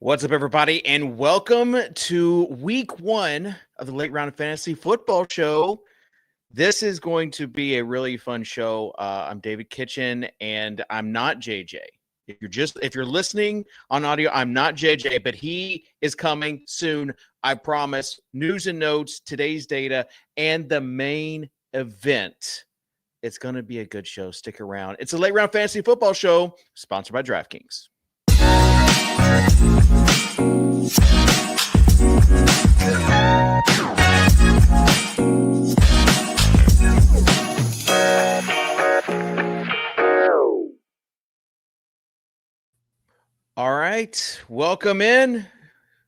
What's up, everybody, and welcome to week one of the Late Round Fantasy Football Show. This is going to be a really fun show. I'm David Kitchen, and I'm not JJ. If you're listening on audio, I'm not JJ, but he is coming soon. I promise. News and notes, today's data, and the main event. It's going to be a good show. Stick around. It's a Late Round Fantasy Football Show sponsored by DraftKings. All right, welcome in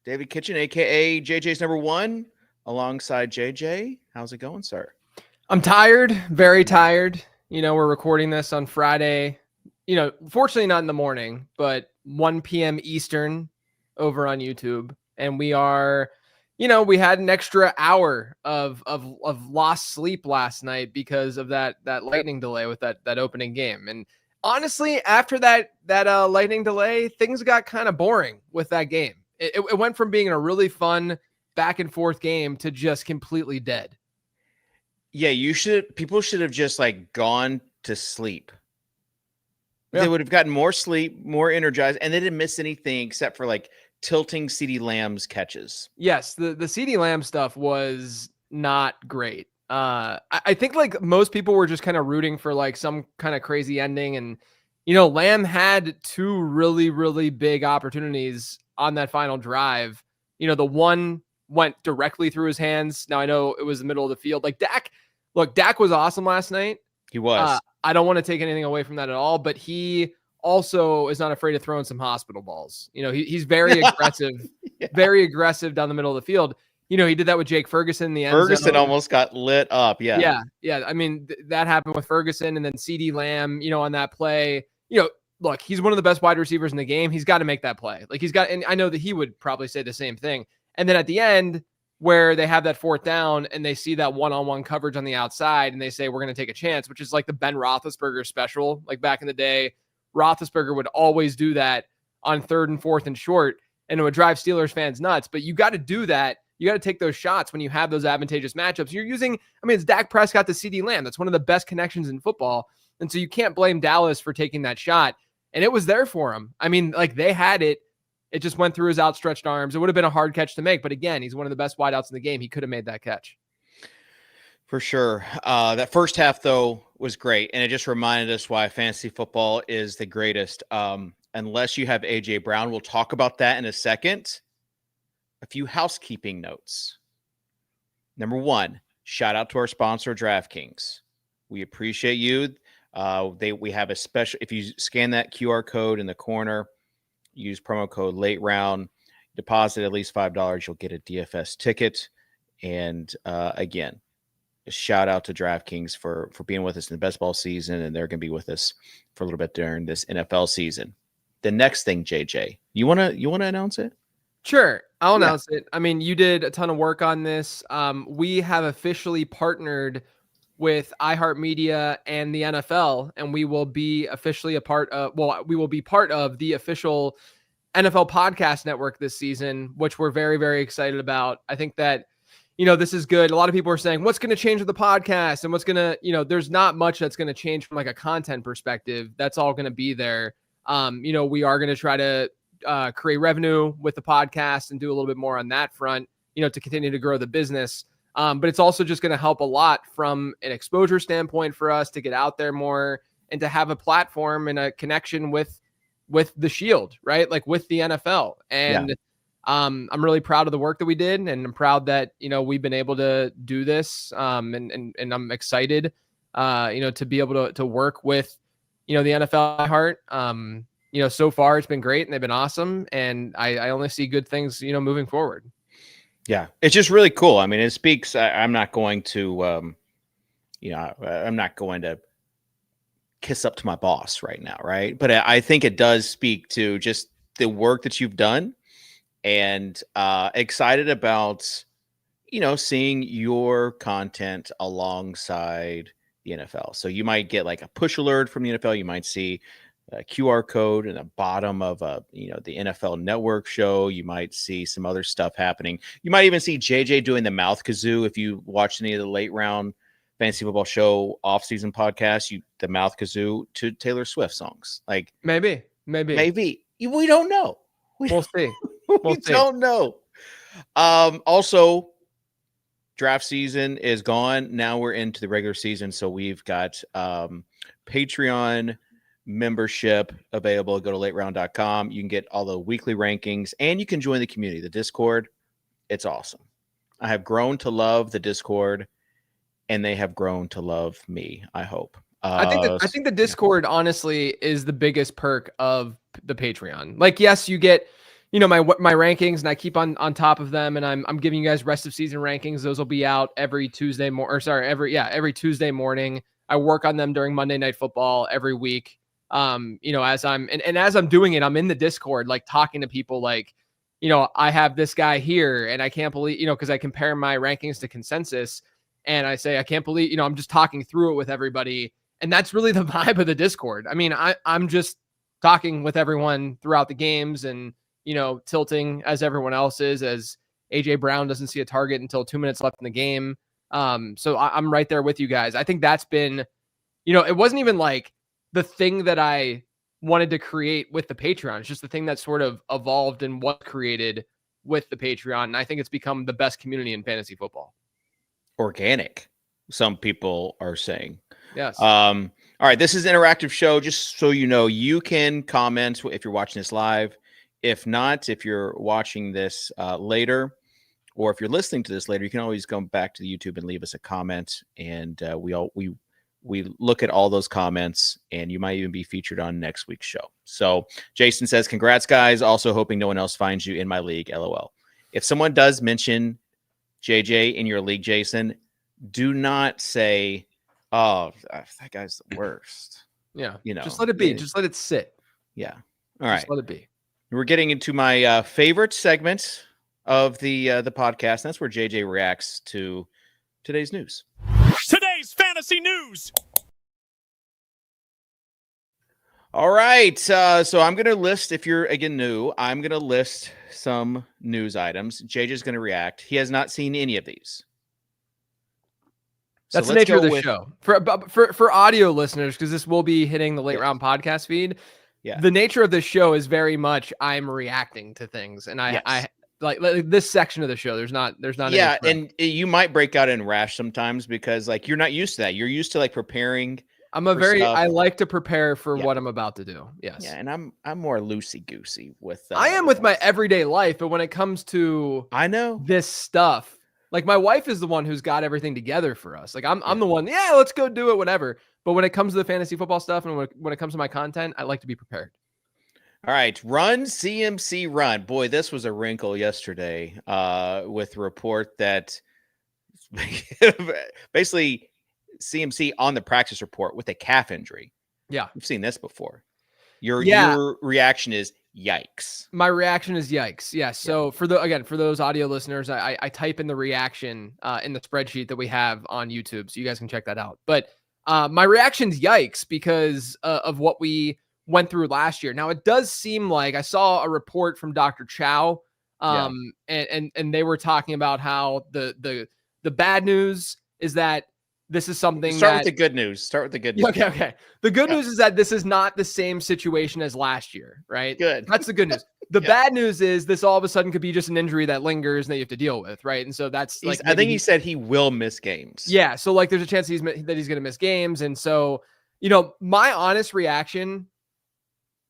David Kitchen, aka JJ's number one, alongside JJ. How's it going, sir? I'm tired, very tired. We're recording this on Friday. Fortunately not in the morning, but 1 p.m. Eastern over on YouTube. And we are, we had an extra hour of lost sleep last night because of that lightning delay with that opening game. And honestly, after that lightning delay, things got kind of boring with that game. It went from being a really fun back and forth game to just completely dead. Yeah, people should have just gone to sleep. Yeah. They would have gotten more sleep, more energized, and they didn't miss anything except for tilting CeeDee Lamb's catches. Yes, the CeeDee Lamb stuff was not great. I think most people were just kind of rooting for some kind of crazy ending. And, Lamb had two really, really big opportunities on that final drive. The one went directly through his hands. Now I know it was the middle of the field. Dak was awesome last night. He was. I don't want to take anything away from that at all, but he also is not afraid of throwing some hospital balls. He's very aggressive, very aggressive down the middle of the field. He did that with Jake Ferguson in the end zone. Ferguson almost got lit up. Yeah. I mean, that happened with Ferguson, and then CeeDee Lamb, on that play, look, he's one of the best wide receivers in the game. He's got to make that play. And I know that he would probably say the same thing. And then at the end, where they have that fourth down and they see that one-on-one coverage on the outside and they say, we're going to take a chance, which is like the Ben Roethlisberger special. Like back in the day, Roethlisberger would always do that on 3rd and 4th and short, and it would drive Steelers fans nuts. But you got to do that. You got to take those shots when you have those advantageous matchups. It's Dak Prescott to CeeDee Lamb. That's one of the best connections in football. And so you can't blame Dallas for taking that shot. And it was there for him. They had it. It just went through his outstretched arms. It would have been a hard catch to make. But again, he's one of the best wideouts in the game. He could have made that catch. For sure. That first half, though, was great. And it just reminded us why fantasy football is the greatest. Unless you have A.J. Brown, we'll talk about that in a second. A few housekeeping notes. Number one, shout out to our sponsor, DraftKings. We appreciate you. We have a special, if you scan that QR code in the corner, use promo code late round, deposit at least $5, you'll get a DFS ticket. And again, a shout out to DraftKings for being with us in the best ball season, and they're going to be with us for a little bit during this NFL season. The next thing, JJ, you want to announce it? Sure, I'll announce it. You did a ton of work on this. We have officially partnered with iHeartMedia and the NFL, and we will be officially part of the official NFL podcast network this season, which we're very, very excited about. I think that, this is good. A lot of people are saying, what's going to change with the podcast? And what's going to, there's not much that's going to change from a content perspective. That's all going to be there. We are going to try to create revenue with the podcast and do a little bit more on that front, to continue to grow the business. But it's also just going to help a lot from an exposure standpoint for us to get out there more and to have a platform and a connection with the Shield, right? With the NFL. And I'm really proud of the work that we did, and I'm proud that, we've been able to do this. And I'm excited, to be able to work with, the NFL heart. So far it's been great and they've been awesome. And I only see good things, moving forward. Yeah, it's just really cool. It speaks. I'm not going to, I'm not going to kiss up to my boss right now, right? But I think it does speak to just the work that you've done, and excited about, seeing your content alongside the NFL. So you might get a push alert from the NFL. You might see QR code in the bottom of the NFL Network show. You might see some other stuff happening. You might even see JJ doing the mouth kazoo. If you watched any of the late round fantasy football show off-season podcasts, the mouth kazoo to Taylor Swift songs. Like maybe we don't know. We'll see. We don't know. Also, draft season is gone. Now we're into the regular season. So we've got Patreon membership available. Go to lateround.com. You can get all the weekly rankings and you can join the community, the Discord. It's awesome. I have grown to love the Discord and they have grown to love me, I hope. I think the Discord honestly is the biggest perk of the Patreon. Like, yes, you get, my rankings and I keep on top of them, and I'm giving you guys rest of season rankings. Those will be out every Tuesday every Tuesday morning. I work on them during Monday Night Football every week. As I'm doing it, I'm in the Discord, like talking to people like, I have this guy here and I can't believe, because I compare my rankings to consensus and I say, I can't believe, I'm just talking through it with everybody. And that's really the vibe of the Discord. I mean, I'm just talking with everyone throughout the games and, tilting as everyone else is, as AJ Brown doesn't see a target until 2 minutes left in the game. So I'm right there with you guys. I think that's been, it wasn't even like the thing that I wanted to create with the Patreon. It's just the thing that sort of evolved and was created with the Patreon. And I think it's become the best community in fantasy football. Organic, some people are saying. Yes. All right. This is an interactive show. Just so you know, you can comment if you're watching this live. If not, if you're watching this later, or if you're listening to this later, you can always come back to the YouTube and leave us a comment. And we look at all those comments, and you might even be featured on next week's show. So Jason says, congrats, guys. Also hoping no one else finds you in my league. LOL. If someone does mention JJ in your league, Jason, do not say, oh, that guy's the worst. Yeah. Just let it be. Just let it sit. Yeah. All right. Just let it be. We're getting into my favorite segment of the podcast. That's where JJ reacts to today's news. Today's fantasy news. All right. So I'm going to list, if you're again new, I'm going to list some news items. JJ's going to react. He has not seen any of these. That's the nature of the show. For audio listeners, because this will be hitting the late round podcast feed. Yeah. The nature of this show is very much I'm reacting to things, and I like this section of the show. There's not. Yeah, and you might break out in rash sometimes because like you're not used to that. You're used to like preparing. I like to prepare for what I'm about to do. Yes. Yeah, and I'm more loosey goosey with. I am with my everyday life, but when it comes to this stuff. Like my wife is the one who's got everything together for us. Like I'm the one, let's go do it, whatever. But when it comes to the fantasy football stuff and when it comes to my content, I like to be prepared. All right. Run CMC run. Boy, this was a wrinkle yesterday with a report that basically CMC on the practice report with a calf injury. Yeah. We've seen this before. Your reaction is yikes. My reaction is yikes. Yeah. So for those audio listeners, I type in the reaction in the spreadsheet that we have on YouTube, so you guys can check that out. But my reaction's yikes because of what we went through last year. Now it does seem like I saw a report from Dr. Chow, and they were talking about how the bad news is that this is something Start with the good news. Okay. The good news is that this is not the same situation as last year, right? Good. That's the good news. The bad news is this all of a sudden could be just an injury that lingers and that you have to deal with, right? And so that's like I think he said he will miss games. Yeah, so like there's a chance that he's going to miss games, and so my honest reaction,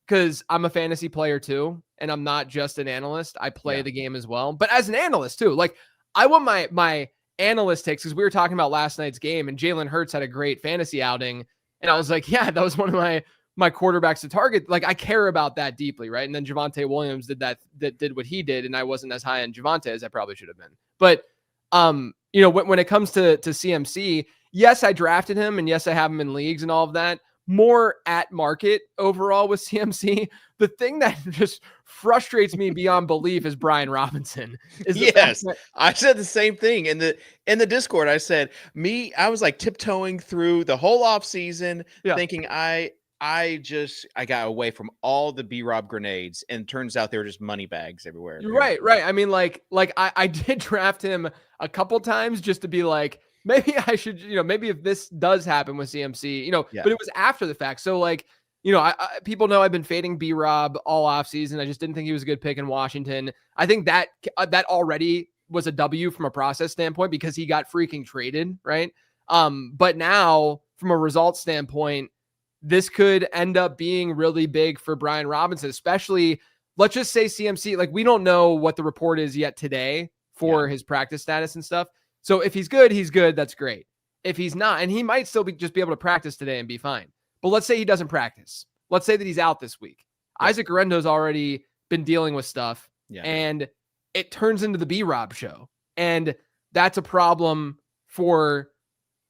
because I'm a fantasy player too, and I'm not just an analyst. I play the game as well, but as an analyst too, like I want my analyst takes, because we were talking about last night's game and Jalen Hurts had a great fantasy outing. And I was like, yeah, that was one of my quarterbacks to target. Like I care about that deeply. Right. And then Javonte Williams did what he did. And I wasn't as high on Javonte as I probably should have been. But, when it comes to CMC, yes, I drafted him and yes, I have him in leagues and all of that. More at market overall with CMC. The thing that just frustrates me beyond belief is Brian Robinson. I said the same thing in the Discord. I said I was like tiptoeing through the whole off season, thinking I I got away from all the B-Rob grenades, and turns out they were just money bags everywhere. You're right. I mean, I did draft him a couple times just to be like, maybe I should, maybe if this does happen with CMC, but it was after the fact. So people know I've been fading B-Rob all offseason. I just didn't think he was a good pick in Washington. I think that already was a W from a process standpoint because he got freaking traded, right? But now from a results standpoint, this could end up being really big for Brian Robinson, especially let's just say CMC, like we don't know what the report is yet today for his practice status and stuff. So if he's good, he's good. That's great. If he's not, and he might still just be able to practice today and be fine. But let's say he doesn't practice. Let's say that he's out this week. Isaac Guerendo's already been dealing with stuff and it turns into the B-Rob show. And that's a problem for,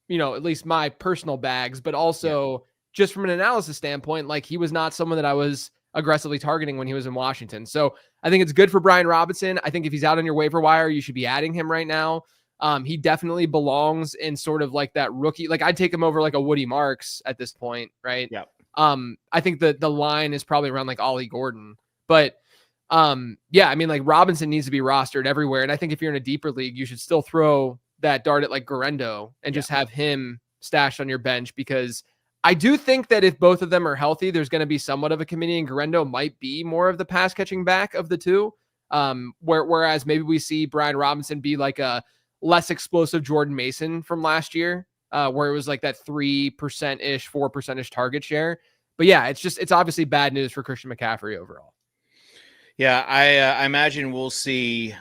at least my personal bags, but also just from an analysis standpoint, like he was not someone that I was aggressively targeting when he was in Washington. So I think it's good for Brian Robinson. I think if he's out on your waiver wire, you should be adding him right now. He definitely belongs in sort of like that rookie. Like I'd take him over like a Woody Marks at this point, right? Yeah. I think that the line is probably around like Ollie Gordon, but I mean like Robinson needs to be rostered everywhere. And I think if you're in a deeper league, you should still throw that dart at like Guerendo and just have him stashed on your bench, because I do think that if both of them are healthy, there's going to be somewhat of a committee, and Guerendo might be more of the pass catching back of the two. Whereas maybe we see Brian Robinson be like a less explosive Jordan Mason from last year, where it was like that 3%-ish, 4%-ish target share. But yeah, it's obviously bad news for Christian McCaffrey overall. Yeah, I imagine we'll see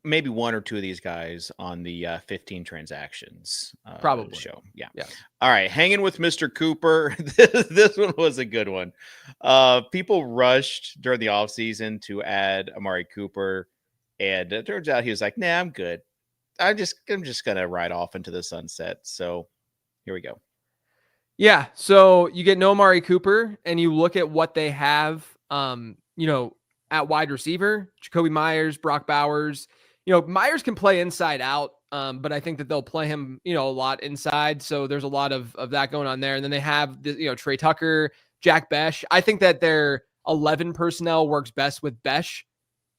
maybe one or two of these guys on the 15 transactions probably show. Yeah. All right, hanging with Mr. Cooper. This one was a good one. People rushed during the offseason to add Amari Cooper, and it turns out he was like, "Nah, I'm good. I'm just gonna ride off into the sunset." So here we go. Yeah. So you get no Amari Cooper, and you look at what they have, at wide receiver: Jacoby Myers, Brock Bowers. Myers can play inside out, but I think that they'll play him, a lot inside. So there's a lot of that going on there. And then they have, Trey Tucker, Jack Besh. I think that their 11 personnel works best with Besh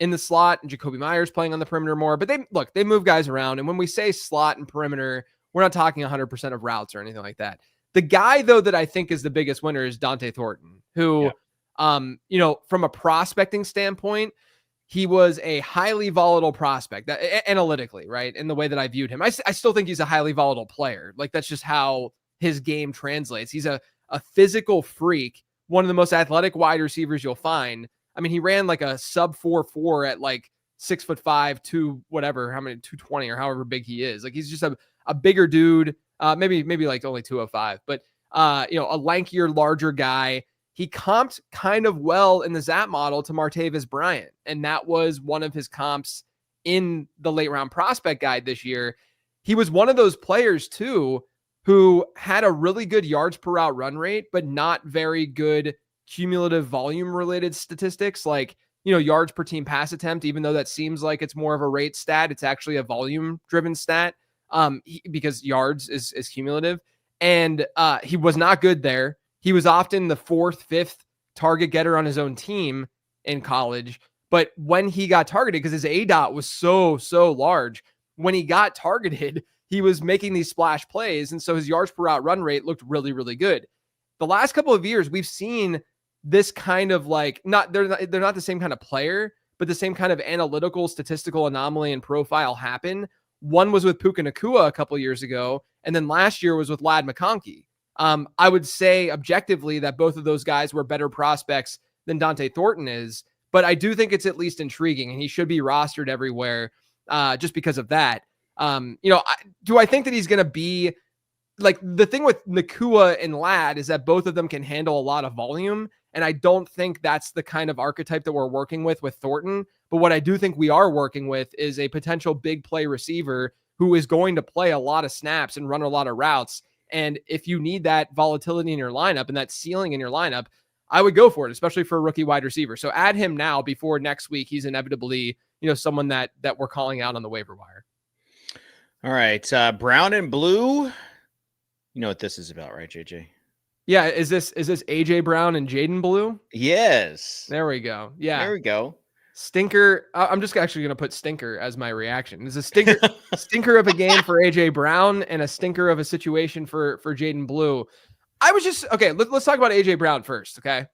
in the slot and Jacoby Myers playing on the perimeter more. But they move guys around. And when we say slot and perimeter, we're not talking 100% of routes or anything like that. The guy, though, that I think is the biggest winner is Dante Thornton, who, from a prospecting standpoint, he was a highly volatile prospect analytically, right? In the way that I viewed him. I still think he's a highly volatile player. Like that's just how his game translates. He's a physical freak, one of the most athletic wide receivers you'll find. I mean, he ran like a sub 4.4 at like 6'5", 220 or however big he is. Like he's just a bigger dude, maybe like only 205, but a lankier, larger guy. He comped kind of well in the Zap model to Martavis Bryant, and that was one of his comps in the late round prospect guide this year. He was one of those players too who had a really good yards per route run rate, but not very good cumulative volume related statistics like, yards per team pass attempt, even though that seems like it's more of a rate stat. It's actually a volume driven stat because yards is cumulative. And he was not good there. He was often the 4th, 5th target getter on his own team in college. But when he got targeted, because his ADOT was so large, when he got targeted, he was making these splash plays. And so his yards per route run rate looked really, really good. The last couple of years, we've seen this kind of like, they're not the same kind of player, but the same kind of analytical, statistical anomaly and profile happen. One was with Puka Nacua a couple of years ago, and then last year was with Ladd McConkey. I would say objectively that both of those guys were better prospects than Dante Thornton is, but I do think it's at least intriguing, and he should be rostered everywhere just because of that. Do I think that he's going to be like the thing with Nacua and Ladd is that both of them can handle a lot of volume, and I don't think that's the kind of archetype that we're working with Thornton. But what I do think we are working with is a potential big play receiver who is going to play a lot of snaps and run a lot of routes. And if you need that volatility in your lineup and that ceiling in your lineup, I would go for it, especially for a rookie wide receiver. So add him now before next week he's inevitably, someone that we're calling out on the waiver wire. All right. Brown and blue. You know what this is about, right, JJ? Yeah, is this AJ Brown and Jaden Blue? Yes. There we go. Yeah. There we go. Stinker. I'm just actually going to put stinker as my reaction. There's a stinker of a game for AJ Brown and a stinker of a situation for Jaden Blue. I was just okay. Let's talk about AJ Brown first. Okay.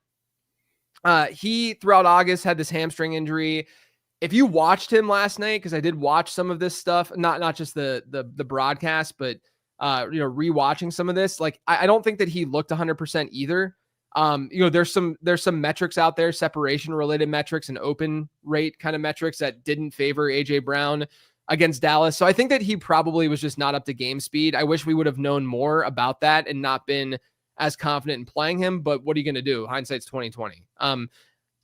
He throughout August had this hamstring injury. If you watched him last night, because I did watch some of this stuff, not just the broadcast, but rewatching some of this, like I don't think that he looked 100% either. There's some metrics out there, separation related metrics and open rate kind of metrics that didn't favor AJ Brown against Dallas. So I think that he probably was just not up to game speed. I wish we would have known more about that and not been as confident in playing him, but what are you going to do? Hindsight's 2020.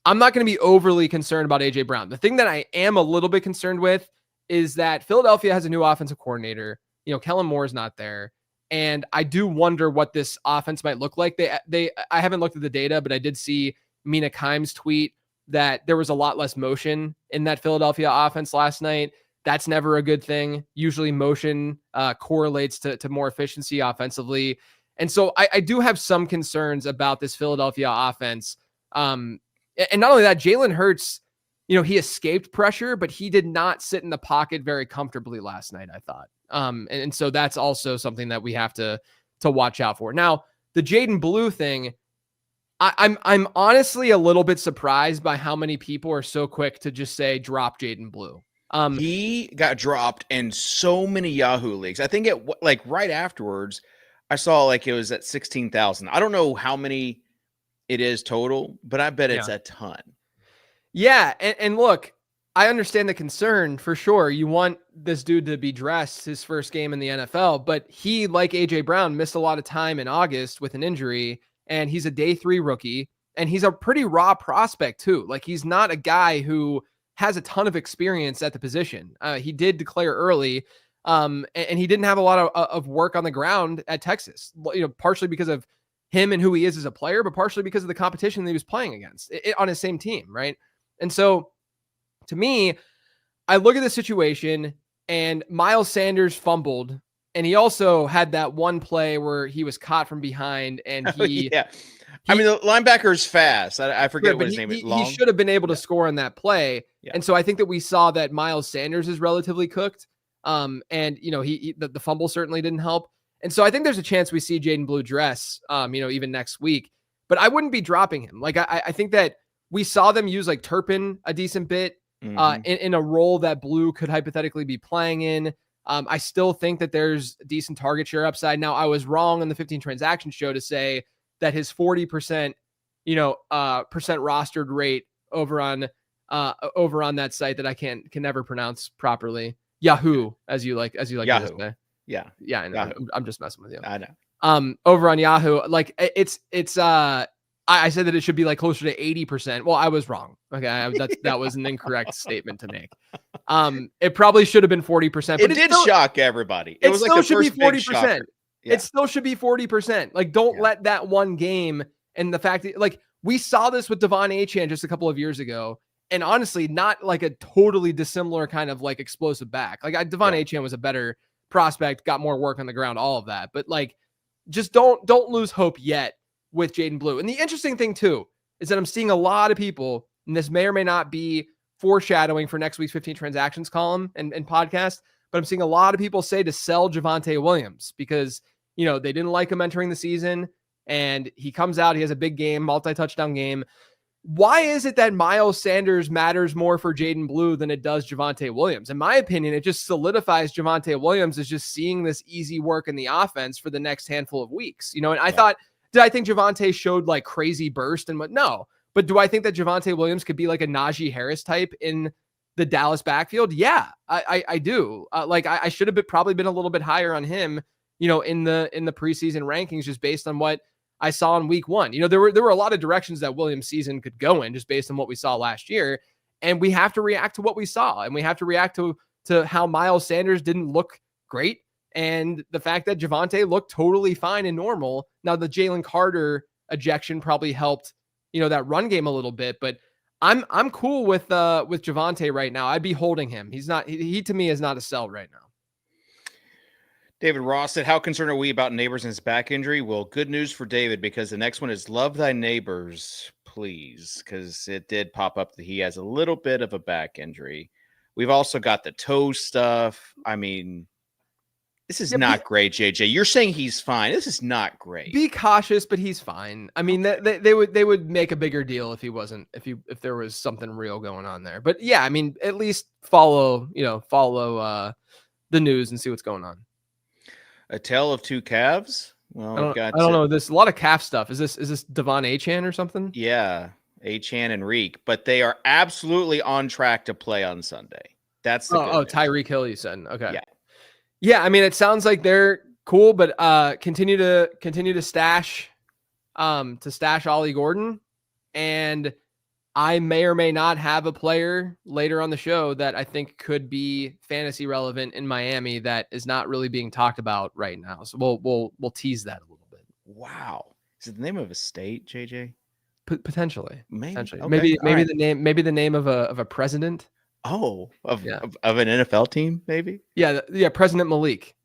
I'm not going to be overly concerned about AJ Brown. The thing that I am a little bit concerned with is that Philadelphia has a new offensive coordinator. Kellen Moore's not there. And I do wonder what this offense might look like. I haven't looked at the data, but I did see Mina Kimes tweet that there was a lot less motion in that Philadelphia offense last night. That's never a good thing. Usually motion correlates to more efficiency offensively. And so I do have some concerns about this Philadelphia offense. And not only that, Jalen Hurts, he escaped pressure, but he did not sit in the pocket very comfortably last night, I thought. And so that's also something that we have to watch out for. Now, the Jaden Blue thing, I'm honestly a little bit surprised by how many people are so quick to just say drop Jaden Blue. He got dropped in so many Yahoo leagues. I think right afterwards, I saw it was at 16,000. I don't know how many it is total, but I bet it's a ton. Yeah. And look, I understand the concern for sure. You want this dude to be dressed his first game in the NFL, but he, like AJ Brown, missed a lot of time in August with an injury, and he's a day 3 rookie, and he's a pretty raw prospect too. Like, he's not a guy who has a ton of experience at the position. He did declare early, and he didn't have a lot of work on the ground at Texas, partially because of him and who he is as a player, but partially because of the competition that he was playing against on his same team. Right. And so to me, I look at the situation, and Miles Sanders fumbled, and he also had that one play where he was caught from behind, and he, the linebacker's fast. I forget what his name is. He should have been able to score on that play. Yeah. And so I think that we saw that Miles Sanders is relatively cooked. And the fumble certainly didn't help. And so I think there's a chance we see Jaden Blue dress, even next week, but I wouldn't be dropping him. Like, I think that we saw them use like Turpin a decent bit in a role that Blue could hypothetically be playing in. I still think that there's decent target share upside. Now, I was wrong on the 15 transaction show to say that his 40%, percent rostered rate over on that site that I can never pronounce properly. Yahoo, as you like Yahoo. To say. Yeah. Yeah. I know. I'm just messing with you. I know. Over on Yahoo, like it's I said that it should be like closer to 80%. Well, I was wrong. Okay. That was an incorrect statement to make. It probably should have been 40%, but it did shock everybody. It was like the first big 40%. Yeah. It still should be 40%. Like, don't let that one game and the fact that, like, we saw this with Devon Achane just a couple of years ago. And honestly, not like a totally dissimilar kind of like explosive back. Like, Devon Achane was a better prospect, got more work on the ground, all of that. But like, just don't lose hope yet with Jaden Blue. And the interesting thing too is that I'm seeing a lot of people, and this may or may not be foreshadowing for next week's 15 transactions column and podcast, but I'm seeing a lot of people say to sell Javonte Williams because, they didn't like him entering the season, and he comes out, he has a big game, multi-touchdown game. Why is it that Miles Sanders matters more for Jaden Blue than it does Javonte Williams? In my opinion, it just solidifies Javonte Williams as just seeing this easy work in the offense for the next handful of weeks. And I thought, did I think Javonte showed like crazy burst and what? No. But do I think that Javonte Williams could be like a Najee Harris type in the Dallas backfield? Yeah, I do. I should have probably been a little bit higher on him, in the preseason rankings, just based on what I saw in week 1. There were a lot of directions that Williams' season could go in just based on what we saw last year. And we have to react to what we saw. And we have to react to how Miles Sanders didn't look great. And the fact that Javonte looked totally fine and normal. Now, the Jalen Carter ejection probably helped, that run game a little bit, but I'm cool with Javonte right now. I'd be holding him. He to me is not a sell right now. David Ross said, how concerned are we about neighbors and his back injury? Well, good news for David, because the next one is love thy neighbors, please, because it did pop up that he has a little bit of a back injury. We've also got the toe stuff. I mean, this is not great, JJ. You're saying he's fine. This is not great. Be cautious, but he's fine. I mean, they would make a bigger deal if he wasn't, if there was something real going on there. But yeah, I mean, at least follow the news and see what's going on. A tale of two calves. Well, I don't know. There's a lot of calf stuff. Is this Devon Achane or something? Yeah, Achane and Reek, but they are absolutely on track to play on Sunday. That's the good news. Tyreek Hill, you said. Okay. Yeah. I mean, it sounds like they're cool, but continue to stash Ollie Gordon, and I may or may not have a player later on the show that I think could be fantasy relevant in Miami that is not really being talked about right now. So we'll tease that a little bit. Wow, is it the name of a state, JJ? Potentially, maybe. Okay. Maybe right. the name of a president. Oh, of an NFL team, maybe. Yeah, President Malik.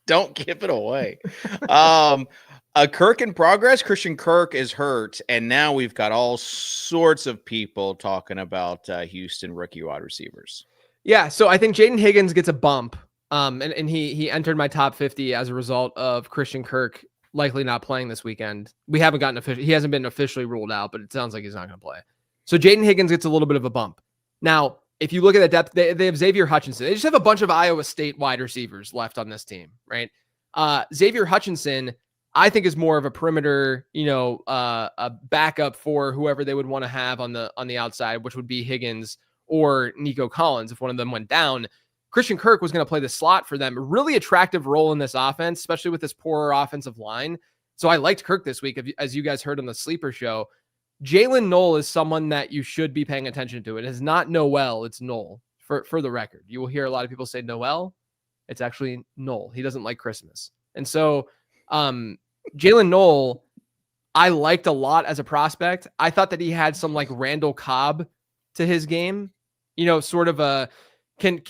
Don't give it away. Kirk in progress. Christian Kirk is hurt, and now we've got all sorts of people talking about Houston rookie wide receivers. Yeah, so I think Jaden Higgins gets a bump, and he entered my top 50 as a result of Christian Kirk likely not playing this weekend. We haven't gotten he hasn't been officially ruled out, but it sounds like he's not going to play. So Jaden Higgins gets a little bit of a bump. Now, if you look at the depth, they have Xavier Hutchinson. They just have a bunch of Iowa State wide receivers left on this team, right? Xavier Hutchinson, I think, is more of a perimeter, a backup for whoever they would want to have on the outside, which would be Higgins or Nico Collins if one of them went down. Christian Kirk was going to play the slot for them. A really attractive role in this offense, especially with this poorer offensive line. So I liked Kirk this week, as you guys heard on the Sleeper Show. Jalen Knoll is someone that you should be paying attention to. It is not Noel, it's Knoll. For the record, you will hear a lot of people say Noel. It's actually Knoll. He doesn't like Christmas. And so Jalen Knoll, I liked a lot as a prospect. I thought that he had some like Randall Cobb to his game, sort of a can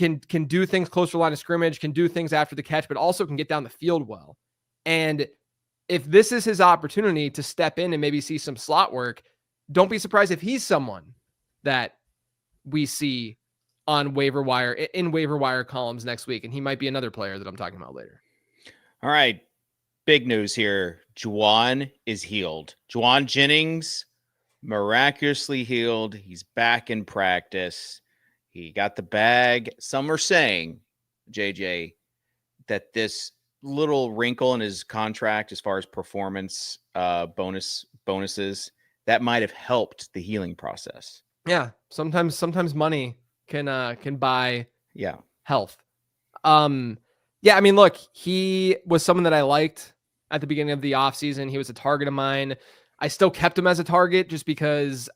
do things close to the line of scrimmage, can do things after the catch, but also can get down the field well. And if this is his opportunity to step in and maybe see some slot work, don't be surprised if he's someone that we see on waiver wire columns next week. And he might be another player that I'm talking about later. All right. Big news here. Juwan is healed. Juwan Jennings, miraculously healed. He's back in practice. He got the bag. Some are saying, JJ, that this little wrinkle in his contract as far as performance bonuses, that might have helped the healing process. Yeah. Sometimes money can buy health. Yeah, I mean, look, he was someone that I liked at the beginning of the offseason. He was a target of mine. I still kept him as a target just because,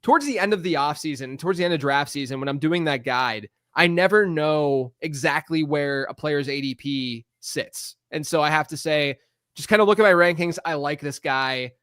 towards the end of the offseason, towards the end of draft season, when I'm doing that guide, I never know exactly where a player's ADP sits. And so I have to say, just kind of look at my rankings. I like this guy.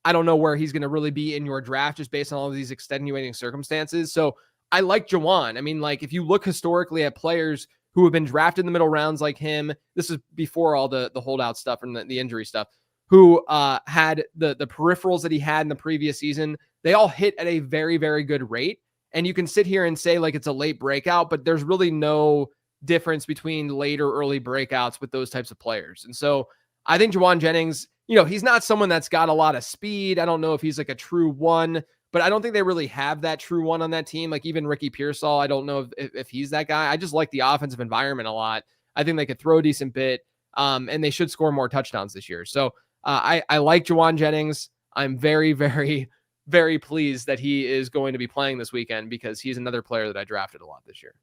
I don't know where he's going to really be in your draft just based on all of these extenuating circumstances. So I like Juwan. I mean, like, if you look historically at players who have been drafted in the middle rounds like him, this is before all the holdout stuff and the injury stuff, who had the peripherals that he had in the previous season, they all hit at a very, very good rate. And you can sit here and say like it's a late breakout, but there's really no difference between late or early breakouts with those types of players. And so I think Juwan Jennings, he's not someone that's got a lot of speed. I don't know if he's like a true one, but I don't think they really have that true one on that team. Like even Ricky Pearsall, I don't know if he's that guy. I just like the offensive environment a lot. I think they could throw a decent bit, and they should score more touchdowns this year. So I like Juwan Jennings. I'm very, very, very pleased that he is going to be playing this weekend because he's another player that I drafted a lot this year.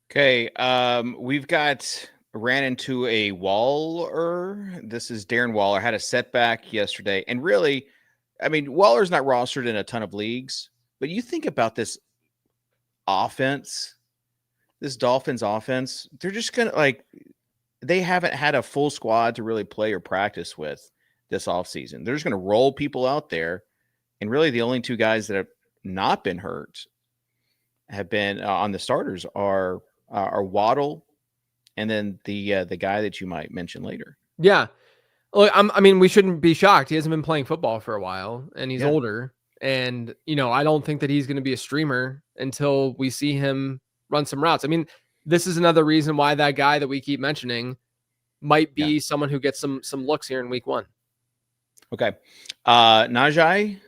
Okay, we've ran into a Waller. This is Darren Waller. Had a setback yesterday. And really, I mean, Waller's not rostered in a ton of leagues, but you think about this offense, this Dolphins offense, they're just going to they haven't had a full squad to really play or practice with this offseason. They're just going to roll people out there. And really the only two guys that have not been hurt have been on the starters are Waddle and then the guy that you might mention later. Yeah. Look, I mean, we shouldn't be shocked. He hasn't been playing football for a while, and he's older. And, I don't think that he's going to be a streamer until we see him run some routes. I mean, this is another reason why that guy that we keep mentioning might be someone who gets some looks here in week 1. Okay. Najee,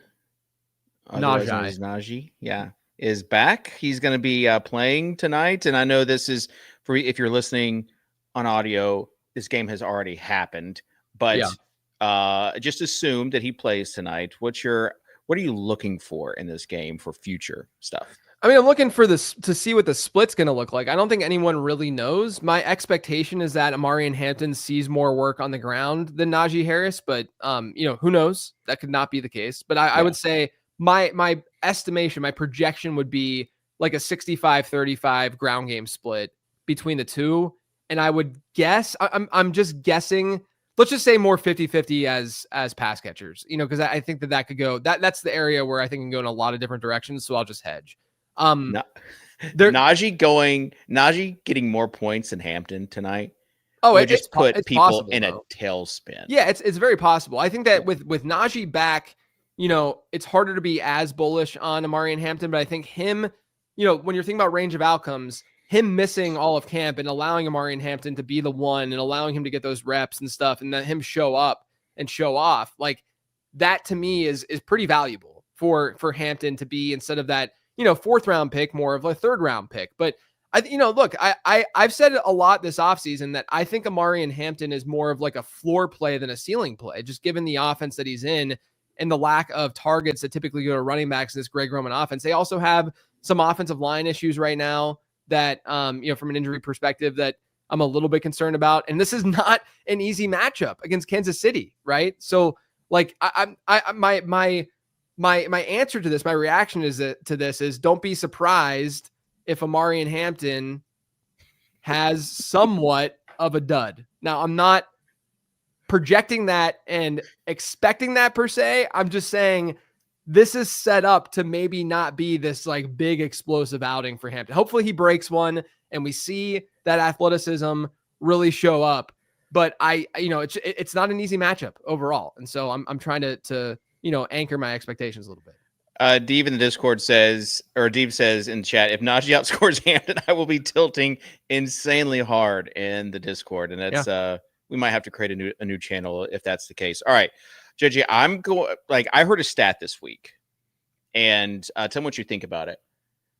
is back. He's going to be playing tonight. And I know this is for, if you're listening on audio, this game has already happened, but just assume that he plays tonight. What are you looking for in this game for future stuff? I mean, I'm looking for this to see what the split's going to look like. I don't think anyone really knows. My expectation is that Amarian Hampton sees more work on the ground than Najee Harris, but who knows? That could not be the case. But I would say my estimation, my projection would be like a 65-35 ground game split between the two. And I would guess, I'm just guessing, let's just say more 50-50 as pass catchers, because I think that could go, that's the area where I think can go in a lot of different directions. So I'll just hedge. Najee getting more points than Hampton tonight. Oh, it just put people possible, in a tailspin. Yeah, it's very possible. I think that with Najee back, it's harder to be as bullish on Amarian Hampton, but I think him, when you're thinking about range of outcomes, him missing all of camp and allowing Amarian Hampton to be the one and allowing him to get those reps and stuff, and then him show up and show off, like that to me is pretty valuable for Hampton to be, instead of that, 4th round pick, more of a 3rd round pick. But I've said a lot this offseason that I think Amarian Hampton is more of like a floor play than a ceiling play, just given the offense that he's in and the lack of targets that typically go to running backs in this Greg Roman offense. They also have some offensive line issues right now that, from an injury perspective, that I'm a little bit concerned about. And this is not an easy matchup against Kansas City, right? So like my answer to this, my reaction to this is don't be surprised if Amarian Hampton has somewhat of a dud. Now, I'm not projecting that and expecting that per se. I'm just saying this is set up to maybe not be this like big explosive outing for Hampton. Hopefully he breaks one and we see that athleticism really show up. But it's not an easy matchup overall. And so I'm trying to anchor my expectations a little bit. Dave in the Discord says, or Dave says in chat, if Najee outscores Hampton, I will be tilting insanely hard in the Discord. And that's, we might have to create a new channel if that's the case. All right, JJ, I heard a stat this week, and tell me what you think about it.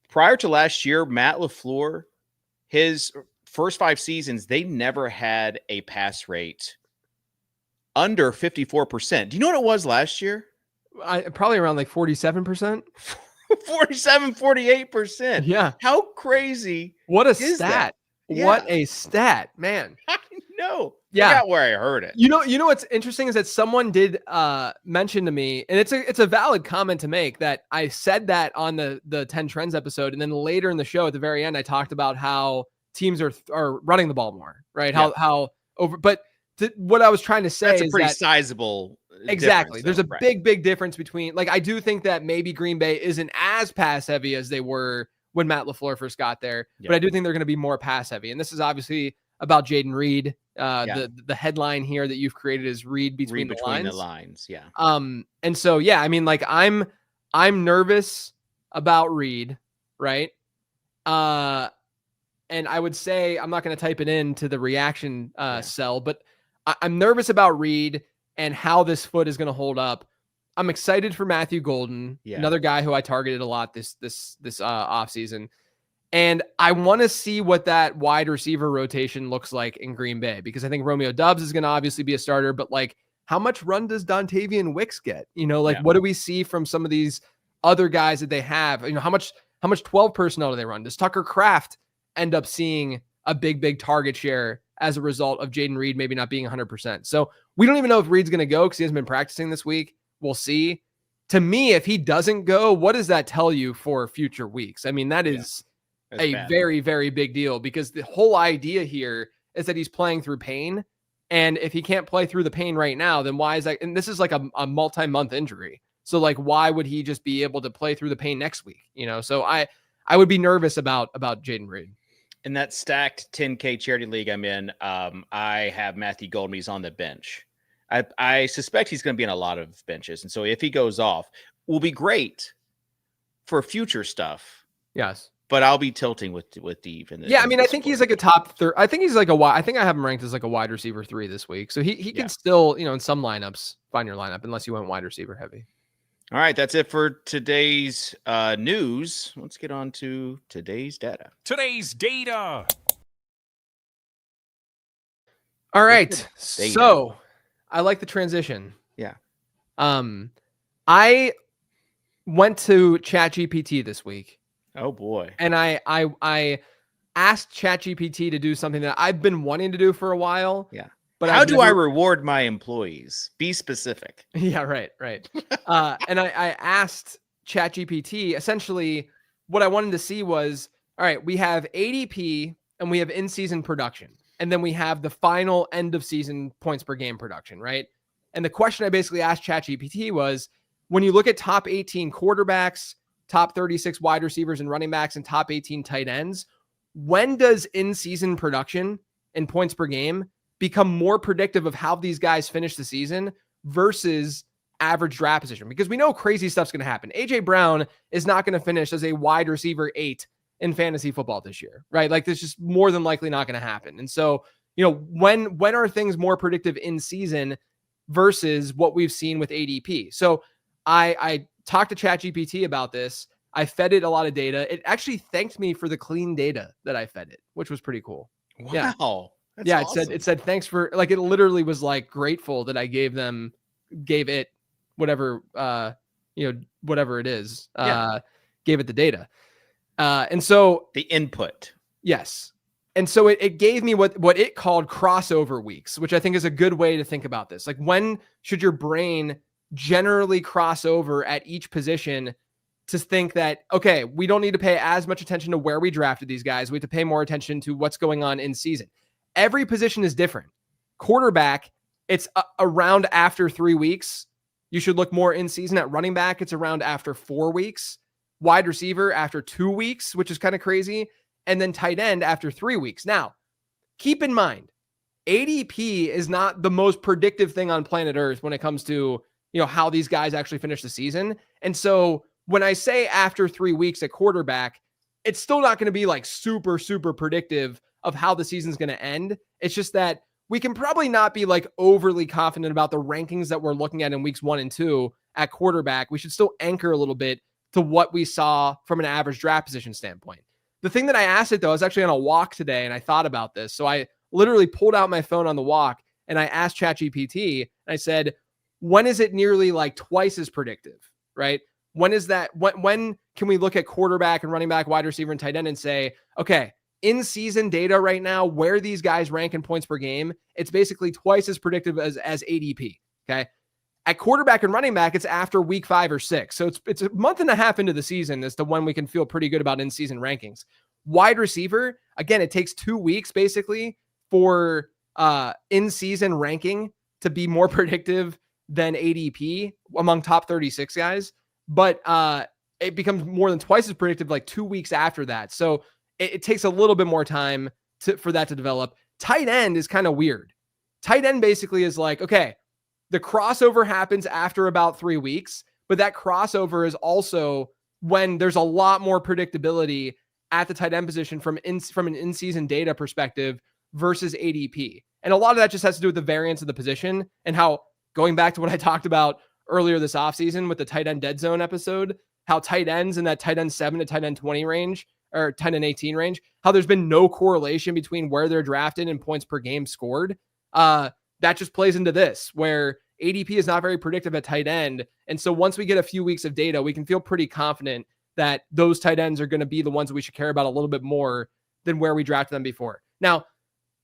Prior to last year, Matt LaFleur, his first 5 seasons, they never had a pass rate under 54%. Do you know what it was last year? Probably around like 47%. 48%. Yeah. How crazy. What a stat. Yeah. What a stat, man. I know. Yeah. I forgot where I heard it. You know what's interesting is that someone did mention to me, and it's a valid comment to make, that I said that on the 10 Trends episode, and then later in the show at the very end I talked about how teams are running the ball more, right? How over, but what I was trying to say is a pretty sizable. Exactly. There's a big difference between, like, I do think that maybe Green Bay isn't as pass heavy as they were when Matt LaFleur first got there, but I do think they're going to be more pass heavy. And this is obviously about Jaden Reed. The headline here that you've created is Reed between the lines. Yeah. And so, I mean, like I'm nervous about Reed, right? And I would say, I'm not going to type it into the reaction cell, but I'm nervous about Reed and how this foot is going to hold up. I'm excited for Matthew Golden, another guy who I targeted a lot this offseason. And I want to see what that wide receiver rotation looks like in Green Bay, because I think Romeo Doubs is going to obviously be a starter, but like, how much run does Dontavian Wicks get? What do we see from some of these other guys that they have? How much 12 personnel do they run? Does Tucker Kraft end up seeing a big target share as a result of Jaden Reed maybe not being 100%? So we don't even know if Reed's going to go because he hasn't been practicing this week. We'll see. To me, if he doesn't go, what does that tell you for future weeks? I mean, that is a very, very big deal, because the whole idea here is that he's playing through pain. And if he can't play through the pain right now, then why is that? And this is like a multi-month injury. So like, why would he just be able to play through the pain next week? So I would be nervous about Jaden Reed. In that stacked 10K charity league I'm in, I have Matthew Goldmees on the bench. I suspect he's going to be in a lot of benches. And so if he goes off, will be great for future stuff. Yes. But I'll be tilting with Dave. I mean, I think he's like a top third. I think he's like I think I have him ranked as like a wide receiver 3 this week. So he can still, in some lineups, find your lineup unless you went wide receiver heavy. All right, that's it for today's news. Let's get on to today's data. Today's data. All right. So I like the transition. Yeah. I went to ChatGPT this week. Oh boy. And I asked ChatGPT to do something that I've been wanting to do for a while. Yeah. But how do I reward my employees? Be specific. Yeah, right. And I asked ChatGPT, essentially what I wanted to see was, all right, we have ADP and we have in-season production. And then we have the final end of season points per game production, right? And the question I basically asked ChatGPT was, when you look at top 18 quarterbacks, top 36 wide receivers and running backs, and top 18 tight ends, when does in-season production and points per game become more predictive of how these guys finish the season versus average draft position? Because we know crazy stuff's going to happen. AJ Brown is not going to finish as a wide receiver 8 in fantasy football this year, right? Like, this is just more than likely not going to happen. And so, when are things more predictive in season versus what we've seen with ADP? So I talked to ChatGPT about this. I fed it a lot of data. It actually thanked me for the clean data that I fed it, which was pretty cool. Wow. Yeah. That's awesome. It said thanks for, like, it literally was like grateful that I gave it whatever whatever it is, gave it the data. And so the input. Yes. And so it gave me what it called crossover weeks, which I think is a good way to think about this. Like, when should your brain generally cross over at each position to think that, okay, we don't need to pay as much attention to where we drafted these guys. We have to pay more attention to what's going on in season. Every position is different. Quarterback, it's around after 3 weeks. You should look more in season. At running back, it's around after 4 weeks. Wide receiver after 2 weeks, which is kind of crazy. And then tight end after 3 weeks. Now, keep in mind, ADP is not the most predictive thing on planet Earth when it comes to, how these guys actually finish the season. And so when I say after 3 weeks at quarterback, it's still not going to be like super, super predictive of how the season's going to end. It's just that we can probably not be like overly confident about the rankings that we're looking at in weeks 1 and 2 at quarterback. We should still anchor a little bit to what we saw from an average draft position standpoint. The thing that I asked it, though, I was actually on a walk today and I thought about this. So I literally pulled out my phone on the walk and I asked ChatGPT, and I said, when is it nearly like twice as predictive, right? When is that? When can we look at quarterback and running back, wide receiver and tight end and say, okay, in season data right now, where these guys rank in points per game, it's basically twice as predictive as ADP. Okay. At quarterback and running back, it's after week 5 or 6. So it's a month and a half into the season as to when we can feel pretty good about in-season rankings. Wide receiver, again, it takes 2 weeks basically for in-season ranking to be more predictive than ADP among top 36 guys. But it becomes more than twice as predictive like 2 weeks after that. So it takes a little bit more time for that to develop. Tight end is kind of weird. Tight end basically is like, okay, the crossover happens after about 3 weeks, but that crossover is also when there's a lot more predictability at the tight end position from an in-season data perspective versus ADP. And a lot of that just has to do with the variance of the position and how, going back to what I talked about earlier this offseason with the tight end dead zone episode, how tight ends in that tight end 7 to tight end 20 range or tight end 18 range, how there's been no correlation between where they're drafted and points per game scored. That just plays into this, where ADP is not very predictive at tight end. And so once we get a few weeks of data, we can feel pretty confident that those tight ends are going to be the ones that we should care about a little bit more than where we drafted them before. Now,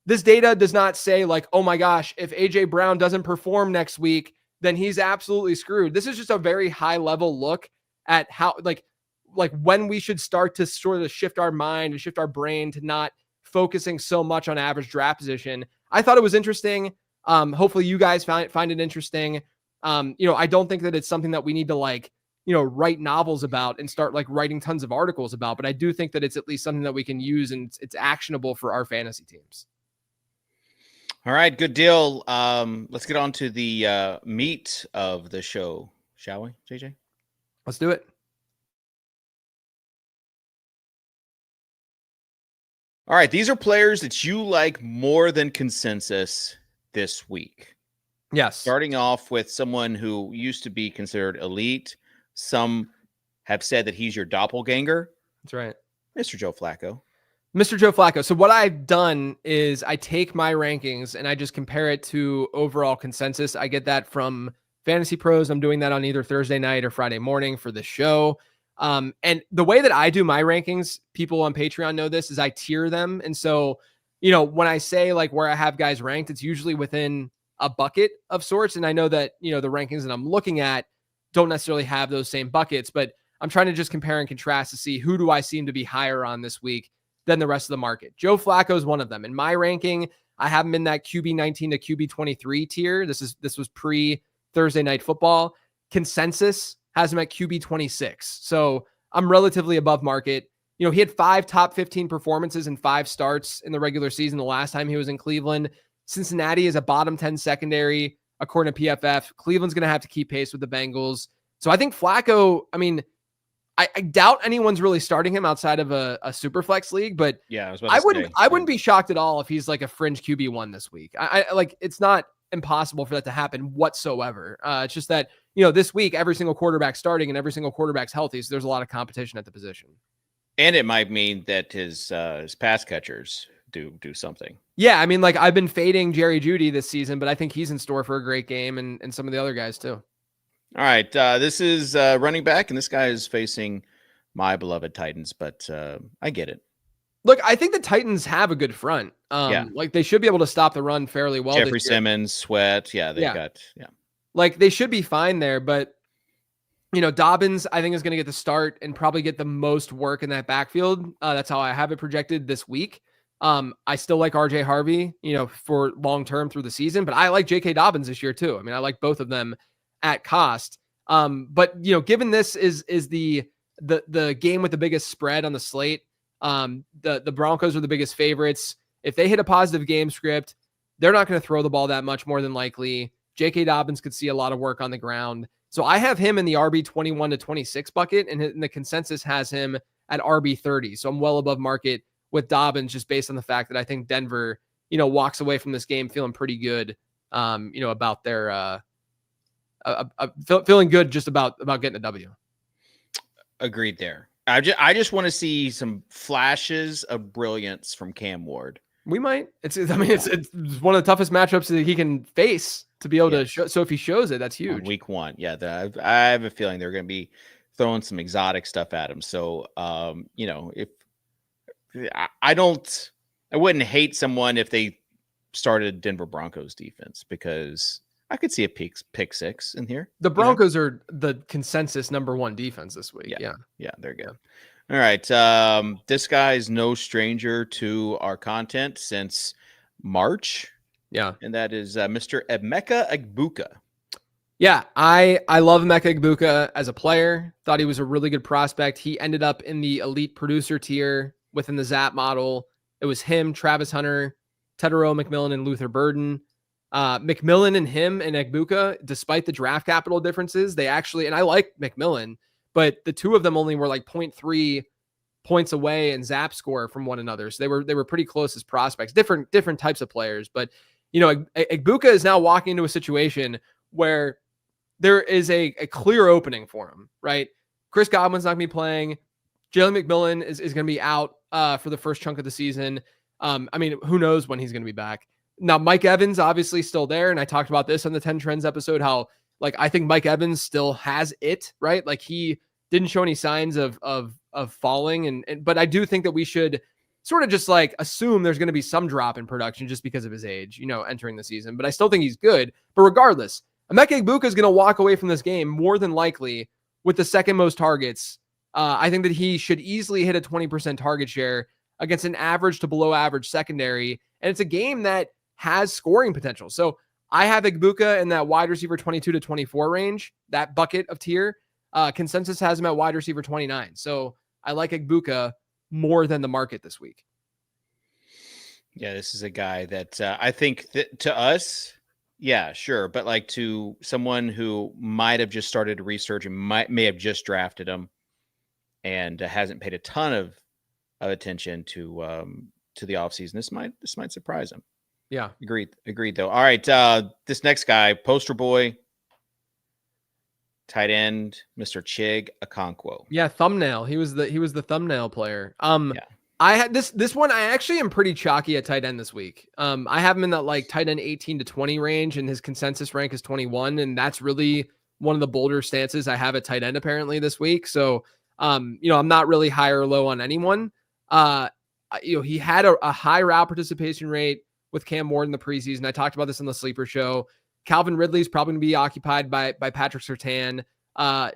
this data does not say like, oh my gosh, if AJ Brown doesn't perform next week, then he's absolutely screwed. This is just a very high level look at how, like when we should start to sort of shift our mind and shift our brain to not focusing so much on average draft position. I thought it was interesting. Hopefully you guys find it interesting. I don't think that it's something that we need to like write novels about and start like writing tons of articles about, but I do think that it's at least something that we can use and it's actionable for our fantasy teams. All right, good deal. Let's get on to the meat of the show, shall we, JJ? Let's do it. All right, these are players that you like more than consensus this week. Yes. Starting off with someone who used to be considered elite. Some have said that he's your doppelganger. That's right. Mr. Joe Flacco. Mr. Joe Flacco. So what I've done is I take my rankings and I just compare it to overall consensus. I get that from Fantasy Pros. I'm doing that on either Thursday night or Friday morning for the show. And the way that I do my rankings, people on Patreon know this, is I tier them. And so, when I say like where I have guys ranked, it's usually within a bucket of sorts. And I know that, the rankings that I'm looking at don't necessarily have those same buckets, but I'm trying to just compare and contrast to see who do I seem to be higher on this week than the rest of the market. Joe Flacco is one of them. In my ranking, I have him in that QB 19 to QB 23 tier. This was pre Thursday Night Football. Consensus has him at QB 26. So I'm relatively above market. He had 5 top 15 performances and 5 starts in the regular season the last time he was in Cleveland. Cincinnati is a bottom 10 secondary, according to PFF. Cleveland's going to have to keep pace with the Bengals. So I think Flacco, I doubt anyone's really starting him outside of a super flex league, but yeah, I wouldn't be shocked at all if he's like a fringe QB1 this week. I like, it's not impossible for that to happen whatsoever. It's just that, this week, every single quarterback starting and every single quarterback's healthy. So there's a lot of competition at the position. And it might mean that his pass catchers do something. Yeah. I've been fading Jerry Jeudy this season, but I think he's in store for a great game and some of the other guys too. All right, this is running back, and this guy is facing my beloved Titans, but I get it. Look, I think the Titans have a good front. Like they should be able to stop the run fairly well. Jeffrey Simmons, Sweat, Like they should be fine there, but Dobbins, I think, is going to get the start and probably get the most work in that backfield. That's how I have it projected this week. I still like RJ Harvey, for long term through the season, but I like J.K. Dobbins this year too. I like both of them at cost. But given this is the game with the biggest spread on the slate, the Broncos are the biggest favorites. If they hit a positive game script, they're not going to throw the ball that much more than likely. J.K. Dobbins could see a lot of work on the ground. So I have him in the RB 21 to 26 bucket, and the consensus has him at RB 30. So I'm well above market with Dobbins, just based on the fact that I think Denver, walks away from this game feeling pretty good, about their feeling good just about getting a W. Agreed there. I just want to see some flashes of brilliance from Cam Ward. We might. It's one of the toughest matchups that he can face to be able to show. So if he shows it, that's huge. On week 1. Yeah. I have a feeling they're going to be throwing some exotic stuff at him. So, if I wouldn't hate someone if they started Denver Broncos defense, because I could see a pick 6 in here. The Broncos are the consensus number 1 defense this week. Yeah, they're good. All right. This guy is no stranger to our content since March. Yeah. And that is Mr. Emeka Egbuka. Yeah, I love Emeka Egbuka as a player. Thought he was a really good prospect. He ended up in the elite producer tier within the Zap model. It was him, Travis Hunter, Tedero McMillan, and Luther Burden. McMillan and him and Egbuka, despite the draft capital differences, they actually, and I like McMillan, but the two of them only were like 0.3 points away in Zap score from one another. So they were pretty close as prospects, different types of players. But, Egbuka is now walking into a situation where there is a clear opening for him, right? Chris Godwin's not going to be playing. Jalen McMillan is going to be out for the first chunk of the season. Who knows when he's going to be back. Now, Mike Evans obviously still there, and I talked about this on the 10 Trends episode, how I think Mike Evans still has it, right? Like he didn't show any signs of falling, but I do think that we should sort of just assume there's going to be some drop in production just because of his age, entering the season. But I still think he's good. But regardless, Emeka Egbuka is going to walk away from this game more than likely with the second most targets. I think that he should easily hit a 20% target share against an average to below average secondary, and it's a game that has scoring potential. So I have Egbuka in that wide receiver 22 to 24 range, that bucket of tier. Consensus has him at wide receiver 29. So I like Igbuka more than the market this week. Yeah, this is a guy that I think that to us, yeah, sure. But like to someone who might have just started research and may have just drafted him and hasn't paid a ton of attention to the offseason, this might surprise him. Yeah. Agreed though. All right. This next guy, poster boy, tight end, Mr. Chig Okonkwo. Yeah, thumbnail. He was the thumbnail player. Yeah. I had this one. I actually am pretty chalky at tight end this week. I have him in that like tight end 18 to 20 range, and his consensus rank is 21, and that's really one of the bolder stances I have at tight end apparently this week. So, I'm not really high or low on anyone. He had a high route participation rate with Cam Ward in the preseason. I talked about this on the Sleeper Show. Calvin Ridley is probably going to be occupied by Patrick Surtain.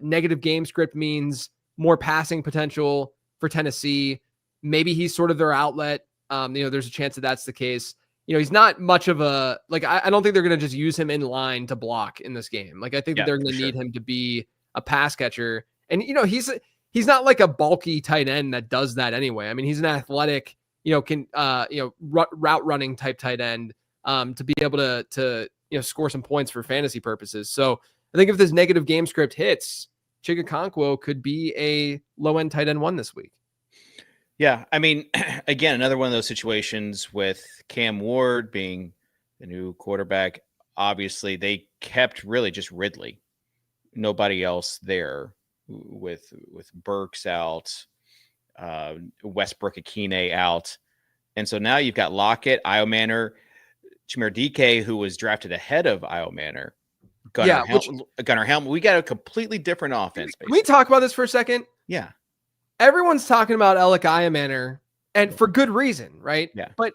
Negative game script means more passing potential for Tennessee. Maybe he's sort of their outlet. There's a chance that that's the case. He's not much of a, like, I don't think they're going to just use him in line to block in this game. Like, I think that they're going to need him to be a pass catcher. And, he's not like a bulky tight end that does that anyway. I mean, he's an athletic, route running type tight end to be able to score some points for fantasy purposes. So I think if this negative game script hits, Chig Okonkwo could be a low end tight end one this week. Yeah, I mean, again, another one of those situations with Cam Ward being the new quarterback. Obviously, they kept really just Ridley. Nobody else there with Burks out, Westbrook Akine out. And so now you've got Lockett, Io Manor, Chimere DK, who was drafted ahead of Io Manor. Gunnar Helm. We got a completely different offense. Can we talk about this for a second? Yeah. Everyone's talking about Alec Iamaner, and for good reason, right? Yeah. But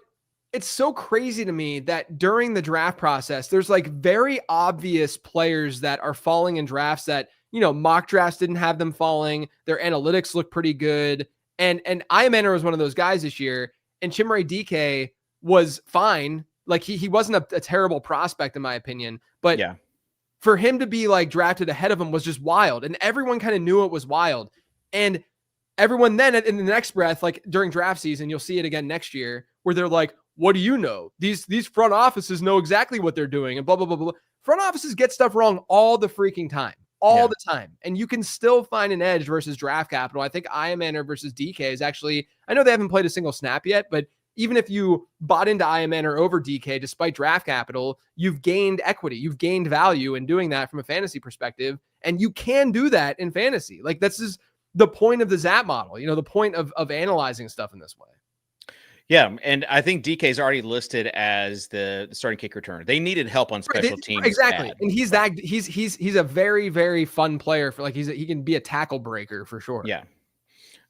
it's so crazy to me that during the draft process, there's like very obvious players that are falling in drafts that, mock drafts didn't have them falling. Their analytics look pretty good. And Iamaner was one of those guys this year, and Chimere DK was fine. Like he wasn't a terrible prospect in my opinion, but yeah, for him to be like drafted ahead of him was just wild. And everyone kind of knew it was wild. And everyone then in the next breath, like during draft season, you'll see it again next year where they're like, what do you know? These front offices know exactly what they're doing and blah, blah, blah, blah. Front offices get stuff wrong all the freaking time, the time. And you can still find an edge versus draft capital. I think Iamaner versus DK is actually, I know they haven't played a single snap yet, but even if you bought into Iamaner over DK, despite draft capital, you've gained equity. You've gained value in doing that from a fantasy perspective. And you can do that in fantasy. Like this is the point of the ZAP model, the point of analyzing stuff in this way. Yeah, and I think DK is already listed as the starting kick returner. They needed help on special teams. Exactly. And he's a very, very fun player for like he can be a tackle breaker for sure. Yeah.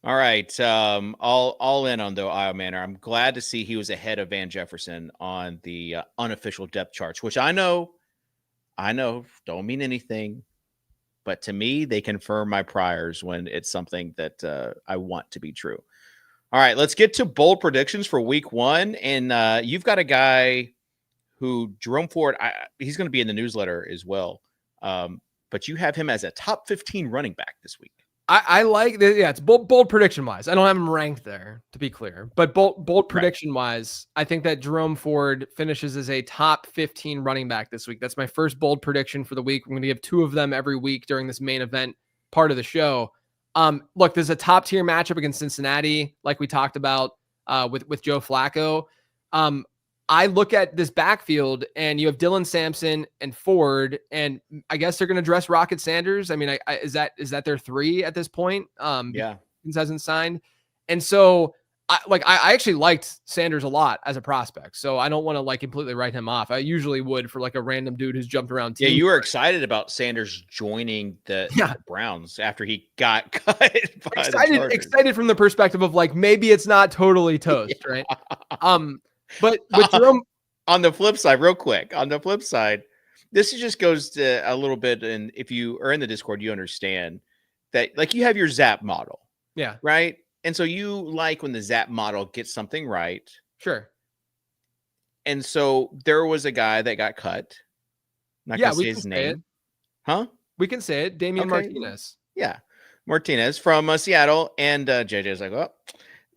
All right. All in on Io Manor. I'm glad to see he was ahead of Van Jefferson on the unofficial depth charts, which I know don't mean anything. But to me, they confirm my priors when it's something that I want to be true. All right, let's get to bold predictions for week 1. And you've got a guy who, Jerome Ford, he's going to be in the newsletter as well. But you have him as a top 15 running back this week. I like this. Yeah, it's bold prediction wise. I don't have him ranked there, to be clear. But bold prediction wise, I think that Jerome Ford finishes as a top 15 running back this week. That's my first bold prediction for the week. I'm going to give 2 of them every week during this main event part of the show. Look, there's a top tier matchup against Cincinnati, like we talked about with Joe Flacco. I look at this backfield and you have Dylan Sampson and Ford, and I guess they're going to dress Rocket Sanders. I mean, is that their 3 at this point? Yeah, hasn't signed. And so I actually liked Sanders a lot as a prospect. So I don't want to like completely write him off. I usually would for like a random dude who's jumped around. Yeah. You were excited about Sanders joining the Browns after he got cut. Excited from the perspective of like, maybe it's not totally toast. Right. But with Jerome, on the flip side, real quick, this just goes to a little bit. And if you are in the Discord, you understand that like you have your ZAP model. Yeah. Right. And so you like when the ZAP model gets something right. Sure. And so there was a guy that got cut. Not going to say his name. Huh? We can say it. Damian Martinez. Yeah. Martinez from Seattle. And JJ's like, well,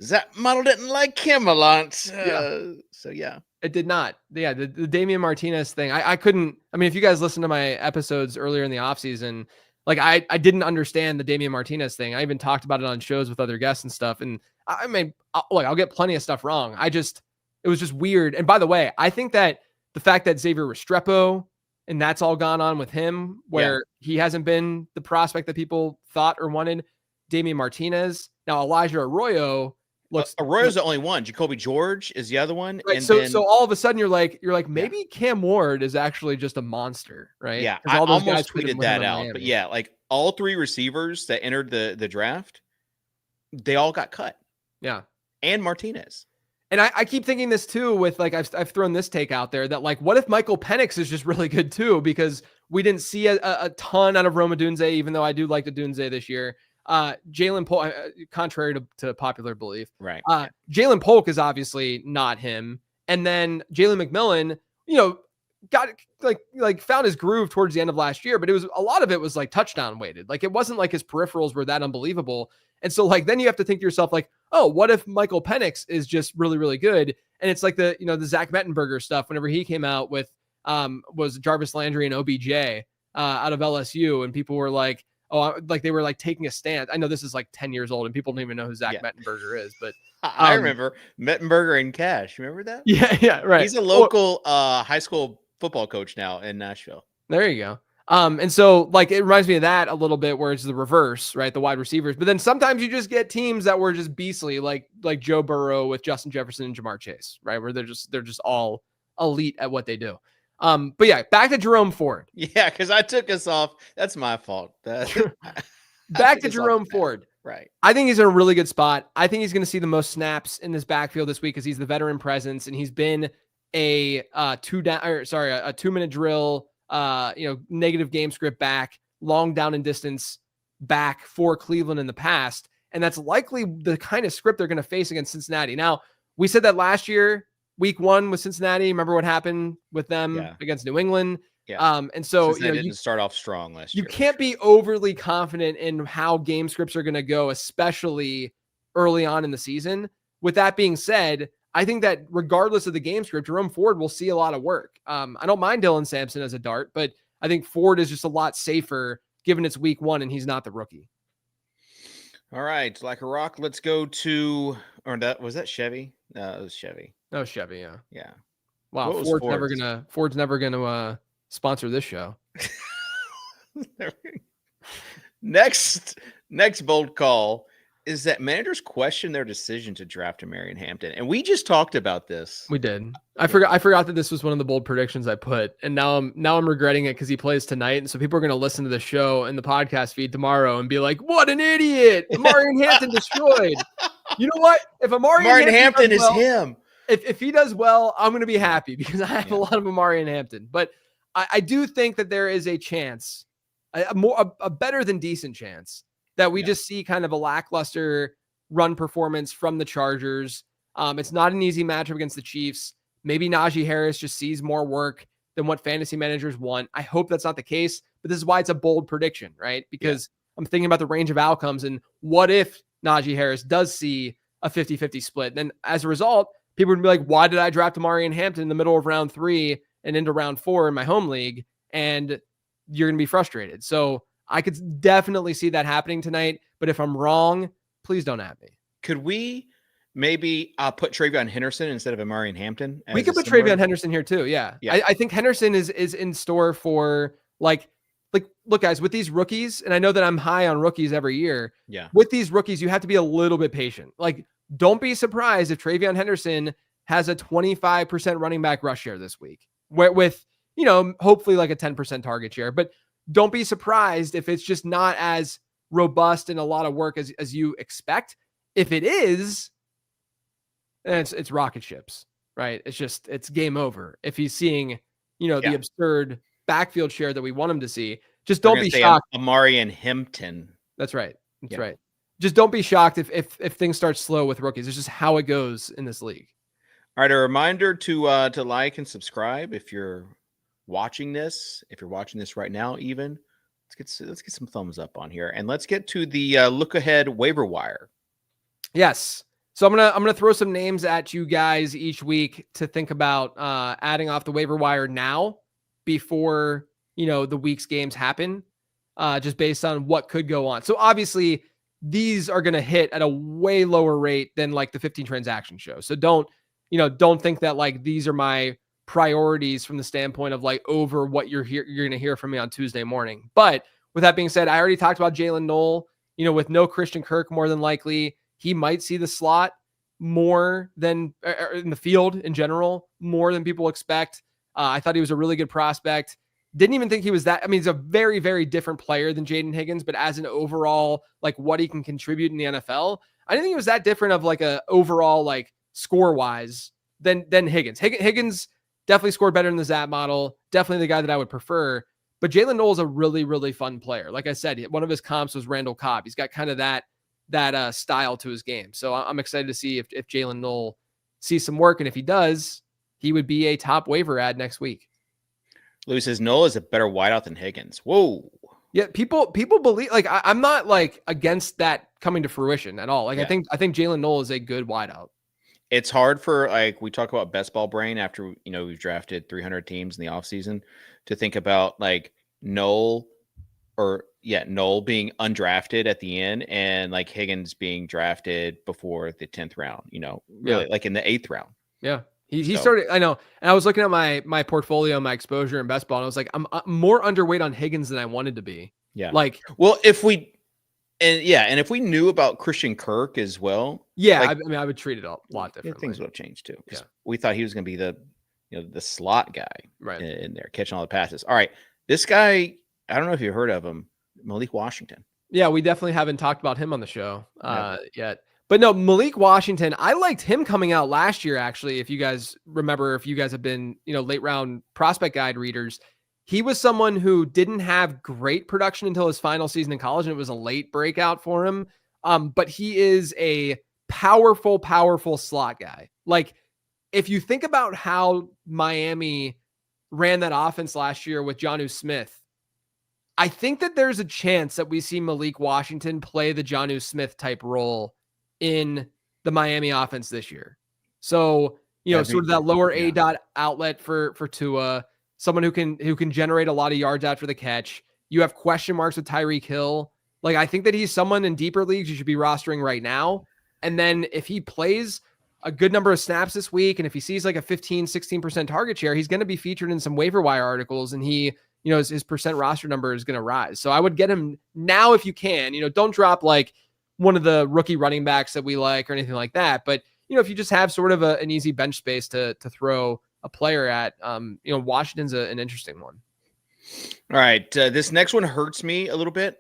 that model didn't like him a lot. So, yeah. It did not. Yeah, the Damian Martinez thing. I couldn't. I mean, if you guys listen to my episodes earlier in the offseason, like I didn't understand the Damian Martinez thing. I even talked about it on shows with other guests and stuff. And I mean, I'll get plenty of stuff wrong. It was just weird. And by the way, I think that the fact that Xavier Restrepo and that's all gone on with him, where he hasn't been the prospect that people thought or wanted. Damian Martinez. Now, Elijah Arroyo looks. Arroyo's the only one. Jacoby George is the other one. Right. And So all of a sudden you're like, maybe Cam Ward is actually just a monster, right? Yeah, I all almost tweeted that out. But yeah, like all three receivers that entered the draft, they all got cut. Yeah. And Martinez. And I keep thinking this too with like, I've thrown this take out there that like, what if Michael Penix is just really good too? Because we didn't see a ton out of Roma Dunze, even though I do like the Dunze this year. Jalen Polk, contrary to popular belief, right? Jalen Polk is obviously not him. And then Jalen McMillan, got like found his groove towards the end of last year, but a lot of it was like touchdown weighted. Like it wasn't like his peripherals were that unbelievable. And so like, then you have to think to yourself like, oh, what if Michael Penix is just really, really good? And it's like the Zach Mettenberger stuff, whenever he came out with, was Jarvis Landry and OBJ, out of LSU. And people were like, oh, like they were like taking a stand. I know this is like 10 years old and people don't even know who Zach Mettenberger is, but I remember Mettenberger and Cash. Remember that? Yeah, right. He's a local high school football coach now in Nashville. There you go. And so like it reminds me of that a little bit, where it's the reverse, right? The wide receivers. But then sometimes you just get teams that were just beastly, like Joe Burrow with Justin Jefferson and Jamar Chase, right? Where they're just all elite at what they do. But yeah, back to Jerome Ford. Yeah, because I took us off. That's my fault. Back to Jerome Ford. Right. I think he's in a really good spot. I think he's going to see the most snaps in this backfield this week because he's the veteran presence and he's been a 2-minute drill, negative game script back, long down and distance back for Cleveland in the past. And that's likely the kind of script they're going to face against Cincinnati. Now, we said that last year, week 1 with Cincinnati. Remember what happened with them against New England? Yeah. And so Cincinnati didn't start off strong last year. You can't be overly confident in how game scripts are going to go, especially early on in the season. With that being said, I think that regardless of the game script, Jerome Ford will see a lot of work. I don't mind Dylan Sampson as a dart, but I think Ford is just a lot safer given it's week 1 and he's not the rookie. All right. Like a rock. Let's go to, was that Chevy? No, it was Chevy. Oh, Chevy. Yeah. Yeah. Wow. Ford's never gonna sponsor this show. Next bold call is that managers question their decision to draft a Marion Hampton. And we just talked about this. We did. I forgot that this was one of the bold predictions I put. And now I'm regretting it because he plays tonight. And so people are going to listen to the show and the podcast feed tomorrow and be like, what an idiot. Marion Hampton destroyed. You know what? If Marion Hampton is him. If he does well, I'm going to be happy because I have a lot of Amarian Hampton. But I do think that there is a chance, a better than decent chance, that we just see kind of a lackluster run performance from the Chargers. It's not an easy matchup against the Chiefs. Maybe Najee Harris just sees more work than what fantasy managers want. I hope that's not the case, but this is why it's a bold prediction, right? Because I'm thinking about the range of outcomes and what if Najee Harris does see a 50-50 split? Then as a result, people would be like, why did I draft Amarian Hampton in the middle of round 3 and into round 4 in my home league? And you're going to be frustrated. So I could definitely see that happening tonight. But if I'm wrong, please don't at me. Could we maybe put TreVeyon Henderson instead of Amarian Hampton? We could put TreVeyon Henderson here too. Yeah. I think Henderson is in store for like, look, guys, with these rookies, and I know that I'm high on rookies every year. Yeah. With these rookies, you have to be a little bit patient. Like, don't be surprised if TreVeyon Henderson has a 25% running back rush share this week with hopefully like a 10% target share, but don't be surprised if it's just not as robust and a lot of work as you expect. If it is, then it's rocket ships, right? It's game over. If he's seeing, the absurd backfield share that we want him to see, just don't be shocked. Amarian Hampton. That's right. That's right. Just don't be shocked if things start slow with rookies. It's just how it goes in this league. All right. A reminder to like and subscribe if you're watching this right now, even, let's get some thumbs up on here, and let's get to the look ahead waiver wire. Yes. So I'm gonna throw some names at you guys each week to think about adding off the waiver wire now before the week's games happen, just based on what could go on. So obviously these are gonna hit at a way lower rate than like the 15 transaction show. So don't think that like these are my priorities from the standpoint of like over what you're gonna hear from me on Tuesday morning. But with that being said, I already talked about Jalen Knoll. With no Christian Kirk, more than likely he might see the slot more than in the field in general, more than people expect. I thought he was a really good prospect. Didn't even think he was that. I mean, he's a very, very different player than Jaden Higgins, but as an overall, like what he can contribute in the NFL, I didn't think he was that different of like a overall, like score wise than Higgins. Higgins definitely scored better in the Zap model. Definitely the guy that I would prefer. But Jalen Knoll is a really, really fun player. Like I said, one of his comps was Randall Cobb. He's got kind of that style to his game. So I'm excited to see if Jalen Knoll sees some work. And if he does, he would be a top waiver ad next week. Louis says Knoll is a better wideout than Higgins. Whoa. Yeah, people believe, like I'm not like against that coming to fruition at all. Like I think Jalen Knoll is a good wideout. It's hard for, like, we talk about best ball brain after we've drafted 300 teams in the offseason to think about like Knoll being undrafted at the end and like Higgins being drafted before the 10th round, really like in the 8th round. Yeah. He started, I know. And I was looking at my portfolio, my exposure in best ball, and I was like, I'm more underweight on Higgins than I wanted to be. Yeah. Like, well, if we knew about Christian Kirk as well. Yeah. Like, I would treat it a lot differently. Things would have changed too. Yeah. We thought he was going to be the slot guy right in there catching all the passes. All right. This guy, I don't know if you heard of him, Malik Washington. Yeah, we definitely haven't talked about him on the show yet. But no, Malik Washington, I liked him coming out last year, actually. If you guys remember, if you guys have been, late round prospect guide readers, he was someone who didn't have great production until his final season in college, and it was a late breakout for him. But he is a powerful, powerful slot guy. Like, if you think about how Miami ran that offense last year with Jonnu Smith, I think that there's a chance that we see Malik Washington play the Jonnu Smith type role in the Miami offense this year. So, sort of that lower A dot outlet for Tua, someone who can generate a lot of yards after the catch. You have question marks with Tyreek Hill. Like, I think that he's someone in deeper leagues you should be rostering right now. And then if he plays a good number of snaps this week, and if he sees like a 15-16% target share, he's going to be featured in some waiver wire articles, and his percent roster number is going to rise. So I would get him now if you can. Don't drop like one of the rookie running backs that we like or anything like that. But, if you just have sort of an easy bench space to throw a player at, Washington's an interesting one. All right. This next one hurts me a little bit.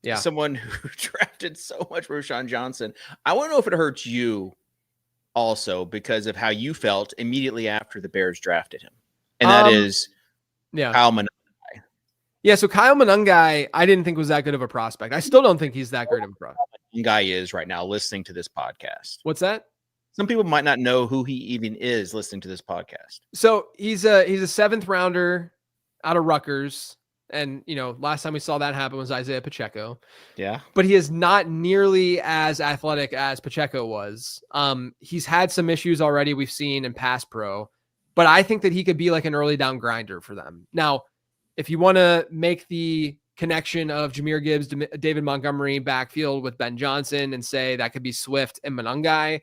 Yeah. Someone who drafted so much Roschon Johnson. I want to know if it hurts you also because of how you felt immediately after the Bears drafted him. And that is Kyle Monangai. Yeah, so Kyle Monangai, I didn't think was that good of a prospect. I still don't think he's that great of a prospect. Guy is right now listening to this podcast. What's that? Some people might not know who he even is listening to this podcast. So he's a 7th rounder out of Rutgers. And, last time we saw that happen was Isaiah Pacheco. Yeah. But he is not nearly as athletic as Pacheco was. He's had some issues already we've seen in pass pro, but I think that he could be like an early down grinder for them. Now, if you want to make the connection of Jahmyr Gibbs, David Montgomery backfield with Ben Johnson and say that could be Swift and Monangai,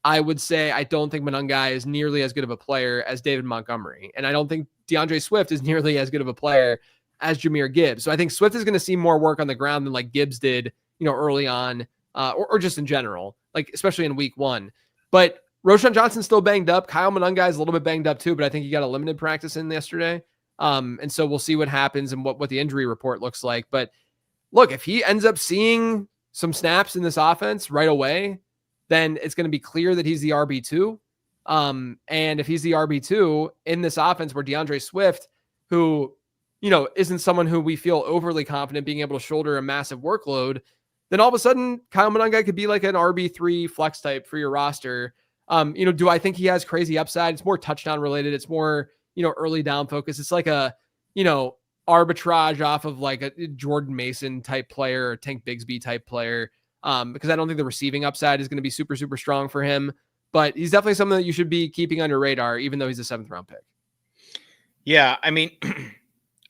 I would say I don't think Monangai is nearly as good of a player as David Montgomery. And I don't think DeAndre Swift is nearly as good of a player as Jahmyr Gibbs. So I think Swift is going to see more work on the ground than like Gibbs did, early on, or just in general, like especially in week 1. But Roschon Johnson's still banged up. Kyle Monangai is a little bit banged up too, but I think he got a limited practice in yesterday. And so we'll see what happens and what the injury report looks like. But look, if he ends up seeing some snaps in this offense right away, then it's going to be clear that he's the RB2. And if he's the RB2 in this offense where DeAndre Swift, who, isn't someone who we feel overly confident being able to shoulder a massive workload, then all of a sudden Kyle Monangai could be like an RB3 flex type for your roster. Do I think he has crazy upside? It's more touchdown related. It's more, early down focus. It's like a, arbitrage off of like a Jordan Mason type player or Tank Bigsby type player. Because I don't think the receiving upside is going to be super, super strong for him, but he's definitely something that you should be keeping on your radar, even though he's a 7th round pick. Yeah. I mean,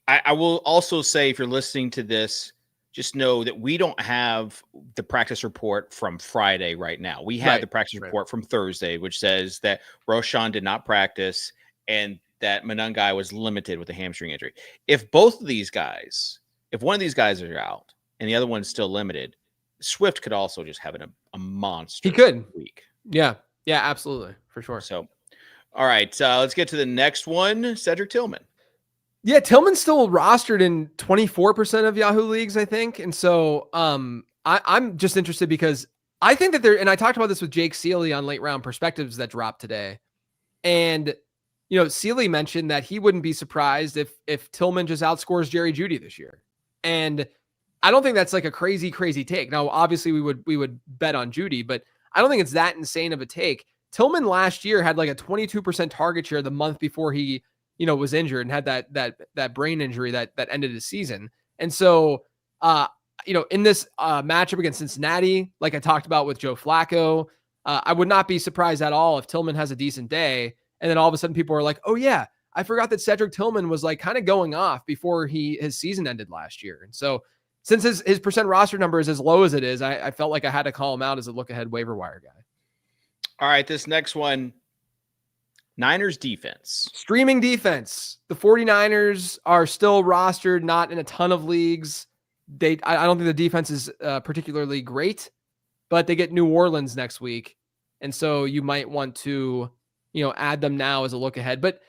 I will also say, if you're listening to this, just know that we don't have the practice report from Friday right now. We have the practice report from Thursday, which says that Roshan did not practice and that Manungai was limited with a hamstring injury. If both of these guys, if one of these guys are out and the other one's still limited, Swift could also just have a monster week. Yeah. Yeah, absolutely. For sure. So, all right, let's get to the next one. Cedric Tillman. Yeah, Tillman's still rostered in 24% of Yahoo leagues, I think. And so I'm just interested because I think that and I talked about this with Jake Seeley on late round perspectives that dropped today. And, Seeley mentioned that he wouldn't be surprised if Tillman just outscores Jerry Jeudy this year. And I don't think that's like a crazy, crazy take. Now, obviously we would bet on Jeudy, but I don't think it's that insane of a take. Tillman last year had like a 22% target share the month before he was injured and had that brain injury that ended his season. And so, in this matchup against Cincinnati, like I talked about with Joe Flacco, I would not be surprised at all if Tillman has a decent day. And then all of a sudden people are like, oh yeah, I forgot that Cedric Tillman was like kind of going off before his season ended last year. And so since his percent roster number is as low as it is, I felt like I had to call him out as a look ahead waiver wire guy. All right, this next one, Niners defense. Streaming defense. The 49ers are still rostered, not in a ton of leagues. I don't think the defense is particularly great, but they get New Orleans next week. And so you might want to, add them now as a look ahead. But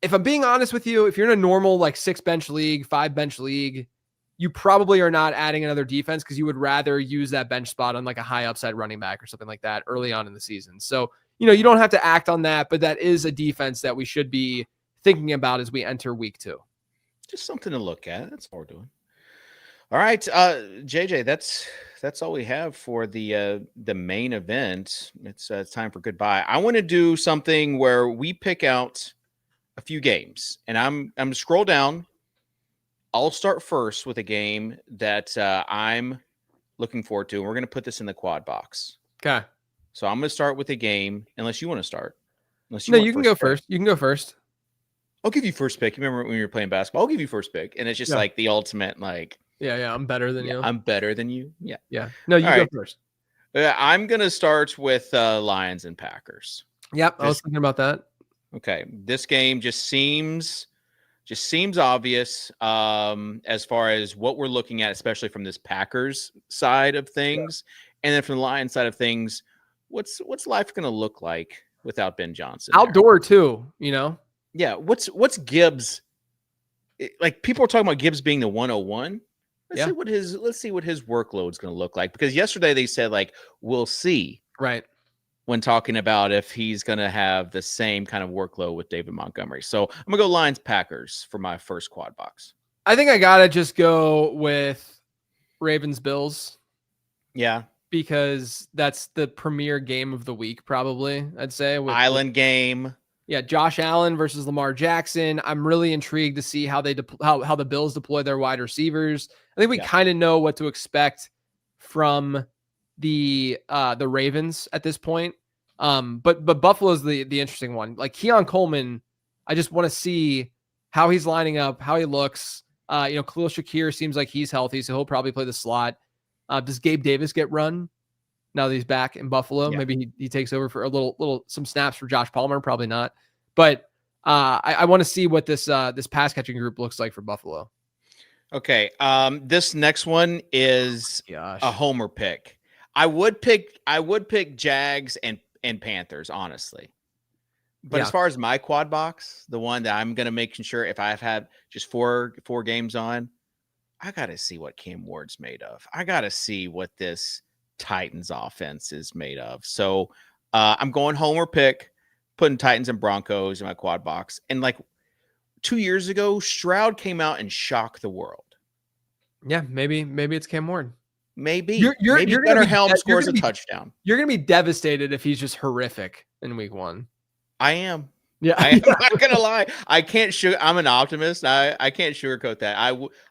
if I'm being honest with you, if you're in a normal like 6-bench league, 5-bench league, you probably are not adding another defense because you would rather use that bench spot on like a high upside running back or something like that early on in the season. So, you don't have to act on that, but that is a defense that we should be thinking about as we enter week 2. Just something to look at. That's what we're doing. All right, JJ, that's all we have for the main event. It's time for goodbye. I want to do something where we pick out a few games, and I'm scroll down. I'll start first with a game that I'm looking forward to. And we're going to put this in the quad box. Okay. So I'm going to start with a game, unless you want to start. You can go first. You can go first. I'll give you first pick. You remember when you were playing basketball? I'll give you first pick. And it's just like the ultimate, like. Yeah, I'm better than you. I'm better than you. Yeah. Yeah. No, you go first. I'm going to start with Lions and Packers. Yep, I was thinking about that. Okay. This game just seems obvious as far as what we're looking at, especially from this Packers side of things. Yeah. And then from the Lions side of things, what's life going to look like without Ben Johnson? Outdoor too, Yeah. What's Gibbs? Like, people are talking about Gibbs being the 101. Let's see what his workload is going to look like, because yesterday they said like, we'll see. Right. When talking about if he's going to have the same kind of workload with David Montgomery. So I'm going to go Lions Packers for my first quad box. I think I got to just go with Ravens Bills. Yeah. Because that's the premier game of the week, probably, I'd say. Island game. Yeah, Josh Allen versus Lamar Jackson. I'm really intrigued to see how they how the Bills deploy their wide receivers. I think we kind of know what to expect from the Ravens at this point. But Buffalo's the interesting one. Like Keon Coleman, I just want to see how he's lining up, how he looks. Khalil Shakir seems like he's healthy, so he'll probably play the slot. Does Gabe Davis get run now that he's back in Buffalo? Yeah. Maybe he takes over for some snaps for Josh Palmer. Probably not. But I want to see what this pass catching group looks like for Buffalo. Okay. This next one is a homer pick. I would pick Jags and Panthers, honestly. But as far as my quad box, the one that I'm going to make sure if I've had just four games on, I got to see what Cam Ward's made of. I got to see what this Titans offense is made of. So I'm going homer pick, putting Titans and Broncos in my quad box. And like 2 years ago, Stroud came out and shocked the world. Yeah, maybe it's Cam Ward. Maybe Gunnar Helm scores a touchdown. You're going to be devastated if he's just horrific in week 1. I am. Yeah. I'm not gonna lie. I'm an optimist. I can't sugarcoat that.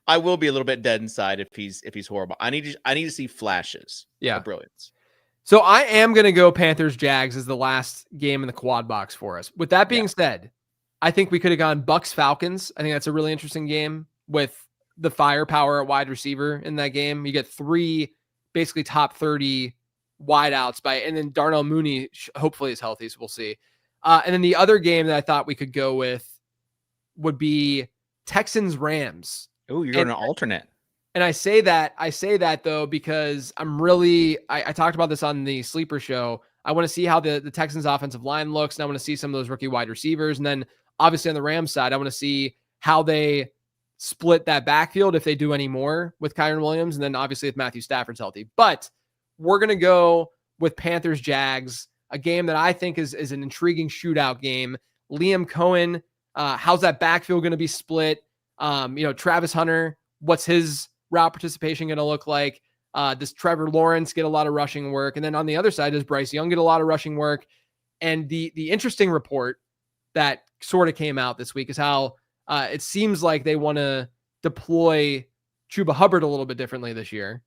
I will be a little bit dead inside if he's horrible. I need to see flashes Yeah. of brilliance. So I am going to go Panthers Jags as the last game in the quad box for us. With that being said, I think we could have gone Bucks Falcons. I think that's a really interesting game with the firepower at wide receiver in that game. You get 3 basically top 30 wideouts and then Darnell Mooney hopefully is healthy, so we'll see. And then the other game that I thought we could go with would be Texans Rams. Oh, you're going to alternate. And I say that though, because I talked about this on the sleeper show. I want to see how the Texans offensive line looks. And I want to see some of those rookie wide receivers. And then obviously on the Rams side, I want to see how they split that backfield if they do any more with Kyren Williams. And then obviously if Matthew Stafford's healthy, but we're going to go with Panthers Jags, a game that I think is an intriguing shootout game. Liam Cohen, how's that backfield going to be split? Travis Hunter, what's his route participation going to look like? Does Trevor Lawrence get a lot of rushing work? And then on the other side, does Bryce Young get a lot of rushing work? And the interesting report that sort of came out this week is how it seems like they want to deploy Chuba Hubbard a little bit differently this year.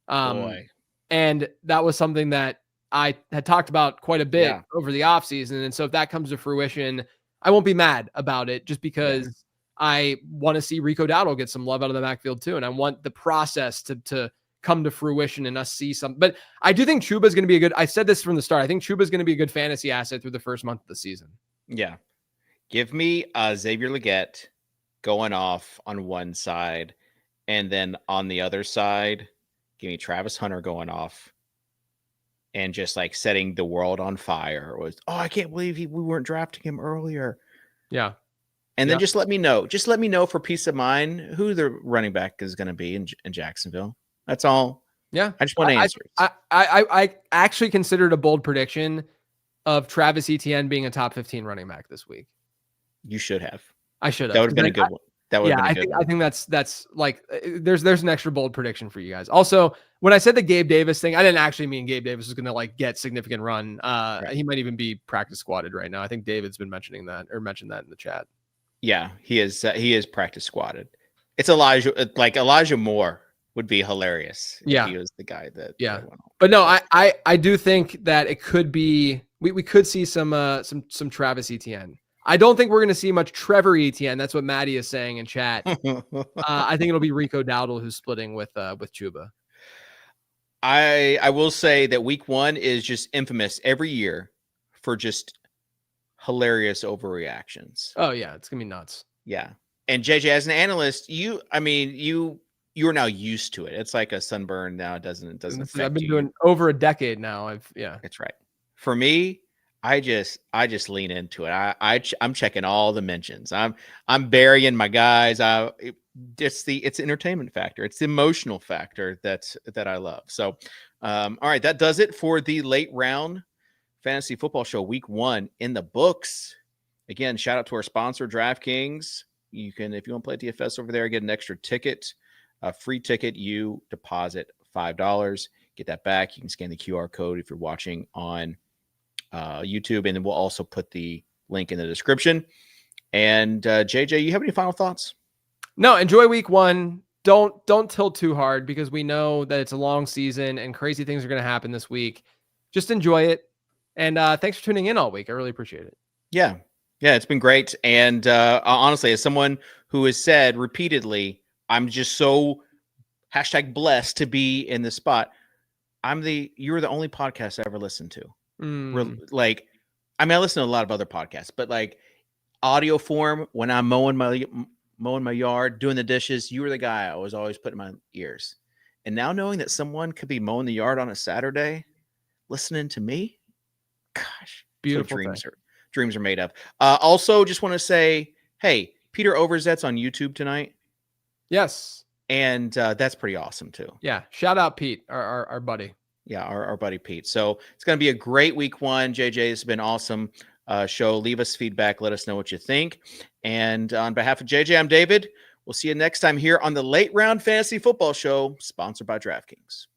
And that was something that I had talked about quite a bit over the offseason. And so if that comes to fruition, I won't be mad about it just because I want to see Rico Dowdle get some love out of the backfield too. And I want the process to come to fruition and us see some, but I do think Chuba is going to be I said this from the start. I think Chuba is going to be a good fantasy asset through the first month of the season. Yeah. Give me Xavier Legette going off on one side. And then on the other side, give me Travis Hunter going off and just like setting the world on fire. I can't believe we weren't drafting him earlier. Yeah. And then just let me know. Just let me know for peace of mind who the running back is going to be in Jacksonville. That's all. Yeah. I just want answers. I actually considered a bold prediction of Travis Etienne being a top 15 running back this week. You should have. I should have. That would have been a good one. That would have been a good one. I think that's like there's an extra bold prediction for you guys. Also, when I said the Gabe Davis thing, I didn't actually mean Gabe Davis was going to like get significant run. He might even be practice squatted right now. I think David's been mentioned that in the chat. Yeah, he is practice squatted. It's Elijah Moore would be hilarious. Yeah. If he was the guy that. But no, I do think that it could be, we could see some Travis Etienne. I don't think we're going to see much Trevor Etienne. That's what Maddie is saying in chat. I think it'll be Rico Dowdle who's splitting with Chuba. I will say that week 1 is just infamous every year for just hilarious overreactions. Oh yeah, it's gonna be nuts. Yeah, and JJ, as an analyst, you are now used to it. It's like a sunburn now. It doesn't affect you. I've been doing over a decade now. That's right. For me, I just lean into it. I'm checking all the mentions. I'm burying my guys. It's entertainment factor. It's the emotional factor that I love. So, all right, that does it for the late round fantasy football show. Week 1 in the books. Again, shout out to our sponsor, DraftKings. You can, if you want to play DFS over there, get an extra ticket, a free ticket. You deposit $5, get that back. You can scan the QR code if you're watching on YouTube, and then we'll also put the link in the description. And JJ, you have any final thoughts? No, enjoy week 1. Don't tilt too hard because we know that it's a long season and crazy things are going to happen this week. Just enjoy it. And thanks for tuning in all week. I really appreciate it. Yeah, it's been great. And honestly, as someone who has said repeatedly, I'm just so #blessed to be in this spot. You're the only podcast I ever listened to. I listen to a lot of other podcasts, but like audio form, when I'm mowing my yard, doing the dishes, you were the guy I was always putting in my ears. And now knowing that someone could be mowing the yard on a Saturday, listening to me, gosh, beautiful. Dreams are made of. Also, just want to say, hey, Peter Overzet's on YouTube tonight. Yes. And that's pretty awesome too. Yeah. Shout out Pete, our buddy. Yeah, our buddy Pete. So it's going to be a great week 1. JJ, it's been awesome show. Leave us feedback. Let us know what you think. And on behalf of JJ, I'm David. We'll see you next time here on the Late Round Fantasy Football Show, sponsored by DraftKings.